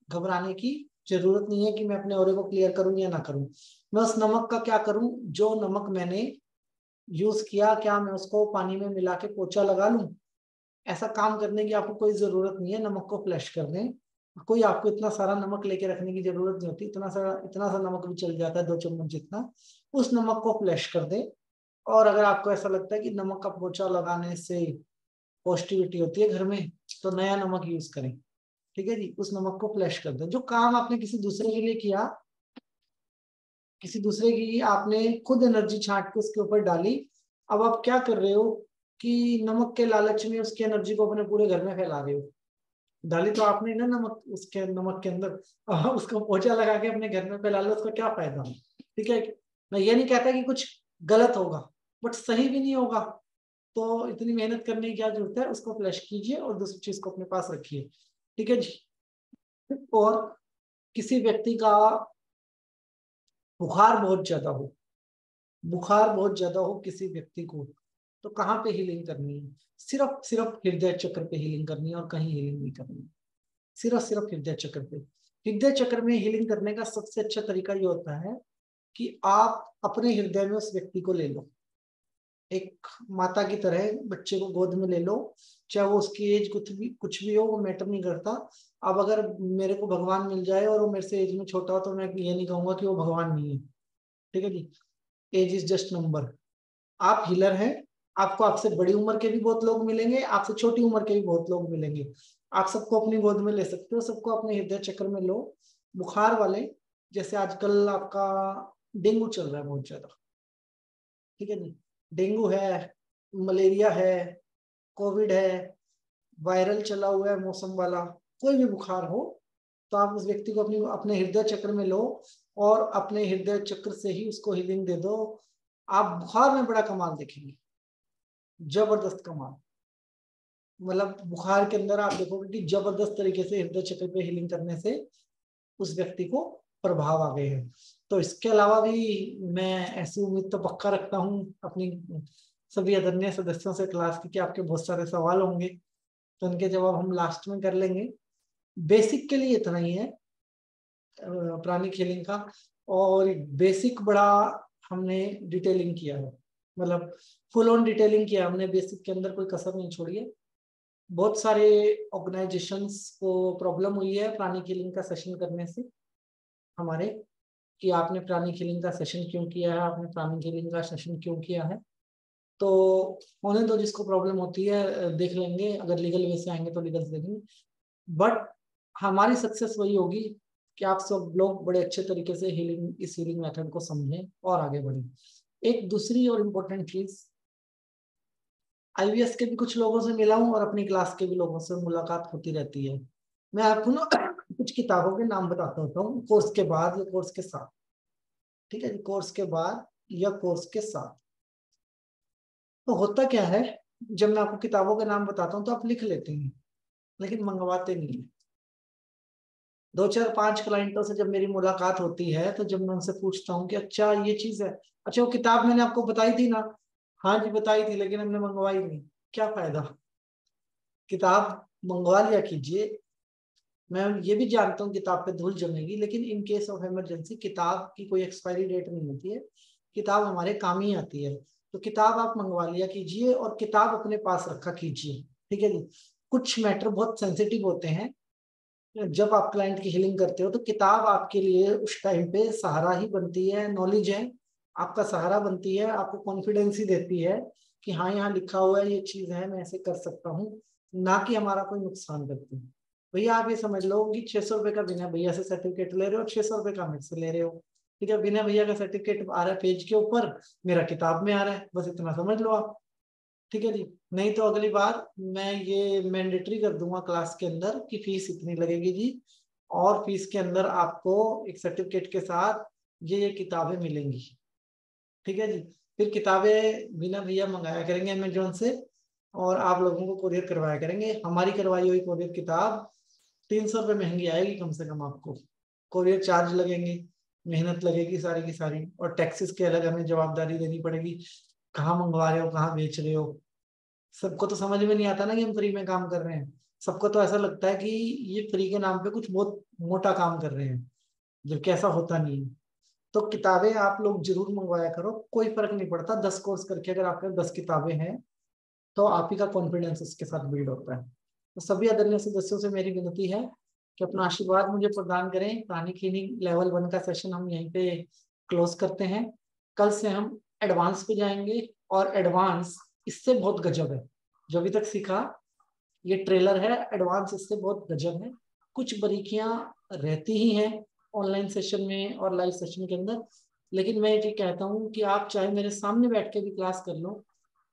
घबराने की जरूरत नहीं है कि मैं अपने ऑरे को क्लियर करूं या ना करूं। मैं उस नमक का क्या करूं? जो नमक मैंने यूज किया, क्या मैं उसको पानी में मिला के पोछा लगा लूं? ऐसा काम करने की आपको कोई जरूरत नहीं है। नमक को फ्लैश कर दें। कोई आपको इतना सारा नमक लेके रखने की जरूरत नहीं होती। इतना सा नमक भी चल जाता है, 2 चम्मच जितना। उस नमक को फ्लैश कर दें। और अगर आपको ऐसा लगता है कि नमक का पोछा लगाने से पॉजिटिविटी होती है घर में, तो नया नमक यूज करें। ठीक है जी, उस नमक को फ्लैश कर दें। जो काम आपने किसी दूसरे के लिए किया, किसी दूसरे की आपने खुद एनर्जी छांट के उसके ऊपर डाली, अब आप क्या कर रहे हो कि नमक के लालच में उसकी एनर्जी को अपने पूरे घर में फैला रहे हो। डाली तो आपने ना नमक, उसके नमक के अंदर, उसको पोछा लगा के अपने घर में फैला लो, उसका क्या फायदा? ठीक है, मैं ये नहीं कहता कि कुछ गलत होगा, बट सही भी नहीं होगा। तो इतनी मेहनत करने की क्या जरूरत है? उसको फ्लैश कीजिए और दूसरी चीज को अपने पास रखिए। ठीक है जी। और किसी व्यक्ति का बुखार बहुत ज्यादा हो, बुखार बहुत ज्यादा हो किसी व्यक्ति को, तो कहाँ पे हीलिंग करनी है? सिर्फ सिर्फ हृदय चक्र पे हीलिंग करनी है, और कहीं हीलिंग नहीं करनी है। सिर्फ सिर्फ हृदय चक्र पे। हृदय चक्र में हीलिंग करने का सबसे अच्छा तरीका ये होता है कि आप अपने हृदय में उस व्यक्ति को ले लो, एक माता की तरह बच्चे को गोद में ले लो। चाहे वो उसकी एज कुछ भी हो, वो मैटर नहीं करता। अब अगर मेरे को भगवान मिल जाए और वो मेरे से एज में छोटा हो, तो मैं ये नहीं कहूंगा कि वो भगवान नहीं है। ठीक है जी, एज इज जस्ट नंबर। आप हीलर हैं। आपको आपसे बड़ी उम्र के भी बहुत लोग मिलेंगे, आपसे छोटी उम्र के भी बहुत लोग मिलेंगे। आप सबको अपनी गोद में ले सकते हो, सबको अपने हृदय चक्र में लो। बुखार वाले, जैसे आजकल आपका डेंगू चल रहा है बहुत ज्यादा, ठीक है जी, डेंगू है, मलेरिया है, कोविड है, वायरल चला हुआ है मौसम वाला, कोई भी बुखार हो, तो आप उस व्यक्ति को अपने हृदय चक्र में लो, और अपने हृदय चक्र से ही उसको हीलिंग दे दो। आप बुखार में बड़ा कमाल देखेंगे, जबरदस्त कमाल। मतलब बुखार के अंदर आप देखोगे कि जबरदस्त तरीके से हृदय चक्र पे हीलिंग करने से उस व्यक्ति को प्रभाव आ गए हैं। तो इसके अलावा भी मैं ऐसी उम्मीद तो पक्का रखता हूँ अपनी सभी आदरणीय सदस्यों से क्लास की, कि आपके बहुत सारे सवाल होंगे, तो उनके जवाब हम लास्ट में कर लेंगे। बेसिक के लिए इतना ही है प्राणिक हीलिंग का। और बेसिक बड़ा हमने डिटेलिंग किया है, मतलब फुल ऑन डिटेलिंग किया हमने, बेसिक के अंदर कोई कसर नहीं छोड़ी है। बहुत सारे ऑर्गेनाइजेशंस को प्रॉब्लम हुई है प्राणिक हीलिंग का सेशन करने से हमारे, कि आपने प्राणिक हीलिंग का सेशन क्यों किया है, आपने प्राणिक हीलिंग का सेशन क्यों किया है। तो होने दो, जिसको प्रॉब्लम होती है देख लेंगे, अगर लीगल वे से आएंगे तो लीगल से देखेंगे। बट हमारी सक्सेस वही होगी कि आप सब लोग बड़े अच्छे तरीके से इस हीलिंग मेथड को समझें और आगे बढ़ें। एक दूसरी और इम्पोर्टेंट चीज, आईवीएस के भी कुछ लोगों से मिला हूँ और अपनी क्लास के भी लोगों से मुलाकात होती रहती है। मैं आपको ना कुछ किताबों के नाम बताता होता हूँ, कोर्स के बाद या कोर्स के साथ। ठीक है, कोर्स के बाद या कोर्स के साथ। तो होता क्या है, जब मैं आपको किताबों के नाम बताता हूँ तो आप लिख लेते हैं, लेकिन मंगवाते नहीं है। 2 4 5 क्लाइंटों से जब मेरी मुलाकात होती है, तो जब मैं उनसे पूछता हूँ कि अच्छा ये चीज है, अच्छा वो किताब मैंने आपको बताई थी ना, हाँ जी बताई थी, लेकिन हमने मंगवाई नहीं। क्या फायदा? किताब मंगवा लिया कीजिए। मैं ये भी जानता हूँ किताब पे धूल जमेगी, लेकिन इन केस ऑफ इमरजेंसी किताब की कोई एक्सपायरी डेट नहीं होती है, किताब हमारे काम ही आती है। तो किताब आप मंगवा लिया कीजिए और किताब अपने पास रखा कीजिए। ठीक है जी। कुछ मैटर बहुत सेंसिटिव होते हैं, जब आप क्लाइंट की हीलिंग करते हो तो किताब आपके लिए उस टाइम पे सहारा ही बनती है, नॉलेज है, आपका सहारा बनती है, आपको कॉन्फिडेंस ही देती है कि हाँ यहाँ लिखा हुआ है ये चीज है, मैं ऐसे कर सकता हूँ, ना कि हमारा कोई नुकसान करती है। भैया आप ये समझ लो कि 600 रुपए का विनय भैया से सर्टिफिकेट ले रहे हो, 600 रुपए का मेरे से ले रहे हो, ठीक है। विनय भैया का सर्टिफिकेट आ रहा है पेज के ऊपर, मेरा किताब में आ रहा है, बस इतना समझ लो आप, ठीक है जी। नहीं तो अगली बार मैं ये मैंडेटरी कर दूंगा क्लास के अंदर कि फीस इतनी लगेगी जी, और फीस के अंदर आपको एक सर्टिफिकेट के साथ ये किताबें मिलेंगी, ठीक है जी। फिर किताबें बिना भैया मंगाया करेंगे अमेजोन से, और आप लोगों को कोरियर करवाया करेंगे। हमारी करवाई हुई कोरियर किताब 300 रुपये महंगी आएगी कम से कम आपको, कोरियर चार्ज लगेंगे, मेहनत लगेगी सारी की सारी, और टैक्सेस के अलग हमें जवाबदारी देनी पड़ेगी, कहाँ मंगवा रहे हो कहाँ बेच रहे हो। सबको तो समझ में नहीं आता ना कि हम फ्री में काम कर रहे हैं, सबको तो ऐसा लगता है कि ये फ्री के नाम पे कुछ बहुत मोटा काम कर रहे हैं, जबकि ऐसा होता नहीं है। तो किताबें आप लोग जरूर मंगवाया करो, कोई फर्क नहीं पड़ता, 10 कोर्स करके अगर आपके 10 किताबें हैं तो आप ही का कॉन्फिडेंस उसके साथ बिल्ड होता है। तो सभी आदरणीय सदस्यों से मेरी विनती है कि अपना आशीर्वाद मुझे प्रदान करें। कहानी क्लीनिंग लेवल 1 का सेशन हम यहीं पे क्लोज करते हैं। कल से हम एडवांस पे जाएंगे, और एडवांस इससे बहुत गजब है, जो अभी तक सीखा ये ट्रेलर है, एडवांस इससे बहुत गजब है। कुछ बारीकियां रहती ही हैं ऑनलाइन सेशन में और लाइव सेशन के अंदर, लेकिन मैं ये कहता हूँ कि आप चाहे मेरे सामने बैठ के भी क्लास कर लो,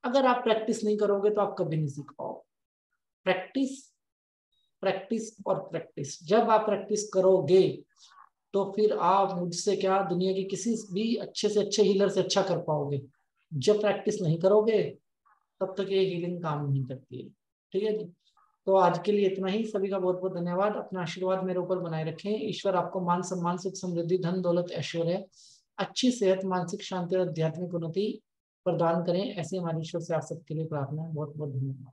अगर आप प्रैक्टिस नहीं करोगे तो आप कभी नहीं सीख पाओगे। प्रैक्टिस, प्रैक्टिस और प्रैक्टिस, जब आप प्रैक्टिस करोगे तो फिर आप मुझसे क्या दुनिया की किसी भी अच्छे से अच्छे हीलर से अच्छा कर पाओगे। जब प्रैक्टिस नहीं करोगे तब तक ये हीलिंग काम नहीं करती है, ठीक है जी। तो आज के लिए इतना ही, सभी का बहुत बहुत धन्यवाद। अपना आशीर्वाद मेरे ऊपर बनाए रखें। ईश्वर आपको मान सम्मान सुख समृद्धि धन दौलत ऐश्वर्य अच्छी सेहत मानसिक शांति और आध्यात्मिक उन्नति प्रदान करें, ऐसे हमारी ईश्वर से आप सबके लिए प्रार्थना है। बहुत बहुत धन्यवाद।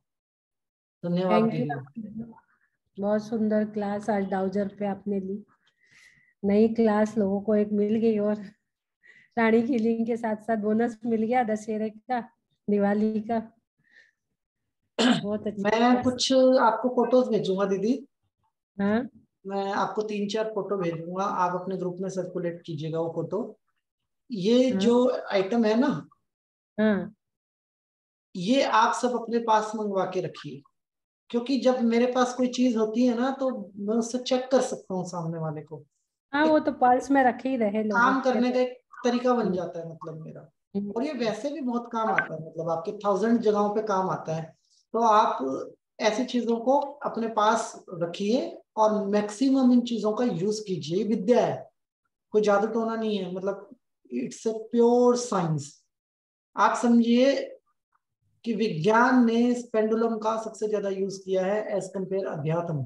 धन्यवाद थैंक दीदी। यू, बहुत सुंदर क्लास आज डाउजर पे आपने ली। नई क्लास लोगों को एक मिल गई, और रानी हीलिंग के साथ साथ बोनस मिल गया दशहरे का, दिवाली का। बहुत अच्छी मैं क्लास। कुछ आपको फोटोज भेजूंगा दीदी, हाँ मैं आपको 3-4 फोटो भेजूंगा, आप अपने ग्रुप में सर्कुलेट कीजिएगा वो फोटो। ये हाँ जो आइटम है ना, हाँ ये आप सब अपने पास मंगवा के रखिए, क्योंकि जब मेरे पास कोई चीज होती है ना तो मैं उससे चेक कर सकता हूँ सामने वाले को। हाँ, वो एक तो पर्स में रखे ही रहे लोगों काम के करने तो। का एक तरीका बन हम्म, जाता है मतलब मेरा, और ये हम्म, वैसे भी बहुत काम आता है, मतलब आपके 1000 जगहों पे काम आता है। तो आप ऐसी चीजों को अपने पास रखिए, और मैक्सिमम इन चीजों का यूज कीजिए। ये विद्या है, कोई जादू टोना नहीं है, मतलब इट्स ए प्योर साइंस। आप समझिए कि विज्ञान ने पेंडुलम का सबसे ज्यादा यूज किया है एज कंपेयर अध्यात्म।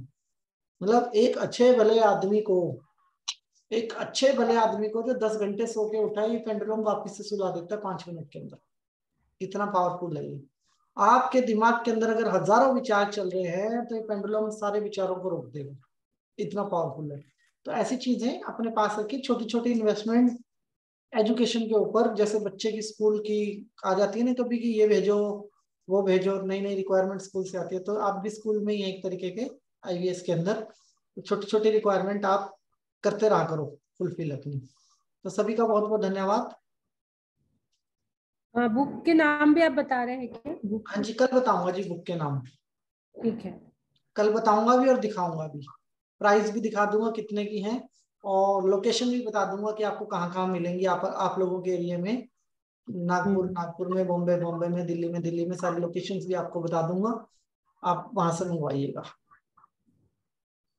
मतलब एक अच्छे भले आदमी को जो 10 घंटे सो के उठा है, ये पेंडुलम वापिस से सुला देता है 5 मिनट के अंदर। इतना पावरफुल है ये। आपके दिमाग के अंदर अगर हजारों विचार चल रहे हैं तो ये पेंडुलम सारे विचारों को रोक देगा, इतना पावरफुल है। तो ऐसी चीजें अपने पास रखिए, छोटी छोटी इन्वेस्टमेंट एजुकेशन के ऊपर, जैसे बच्चे की स्कूल की आ जाती है ना कभी कि ये भेजो वो भेजो, नई नई रिक्वायरमेंट स्कूल से आती है, तो आप भी स्कूल में ही एक तरीके के आईवीएस के अंदर छोटी छोटी रिक्वायरमेंट आप करते रहा करो फुलफिल अपनी। तो सभी का बहुत बहुत धन्यवाद। हाँ, बुक के नाम भी आप बता रहे हैं क्या, बुक हाँ के? जी, कल बताऊंगा जी बुक के नाम, ठीक है। कल बताऊंगा भी और दिखाऊंगा भी, प्राइस भी दिखा दूंगा कितने की है, और लोकेशन भी बता दूंगा कि आपको कहाँ कहाँ मिलेंगी आप लोगों के एरिया में। नागपुर हम्म, नागपुर में, बॉम्बे बॉम्बे में, दिल्ली में सारी लोकेशंस भी आपको बता दूंगा, आप वहां से मंगवाइएगा।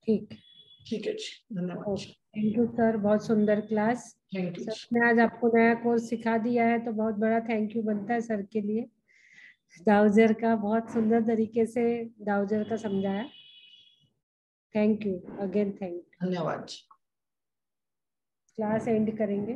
ठीक। ठीक है जी, धन्यवाद जी। थैंक यू सर, बहुत सुंदर क्लास। थैंक यू सर जी। ने आज आपको नया कोर्स सिखा दिया है तो बहुत बड़ा थैंक यू बनता है सर के लिए। डाउजर का बहुत सुंदर तरीके से डाउजर का समझाया। Thank you again, thank. धन्यवाद जी। क्लास एंड करेंगे।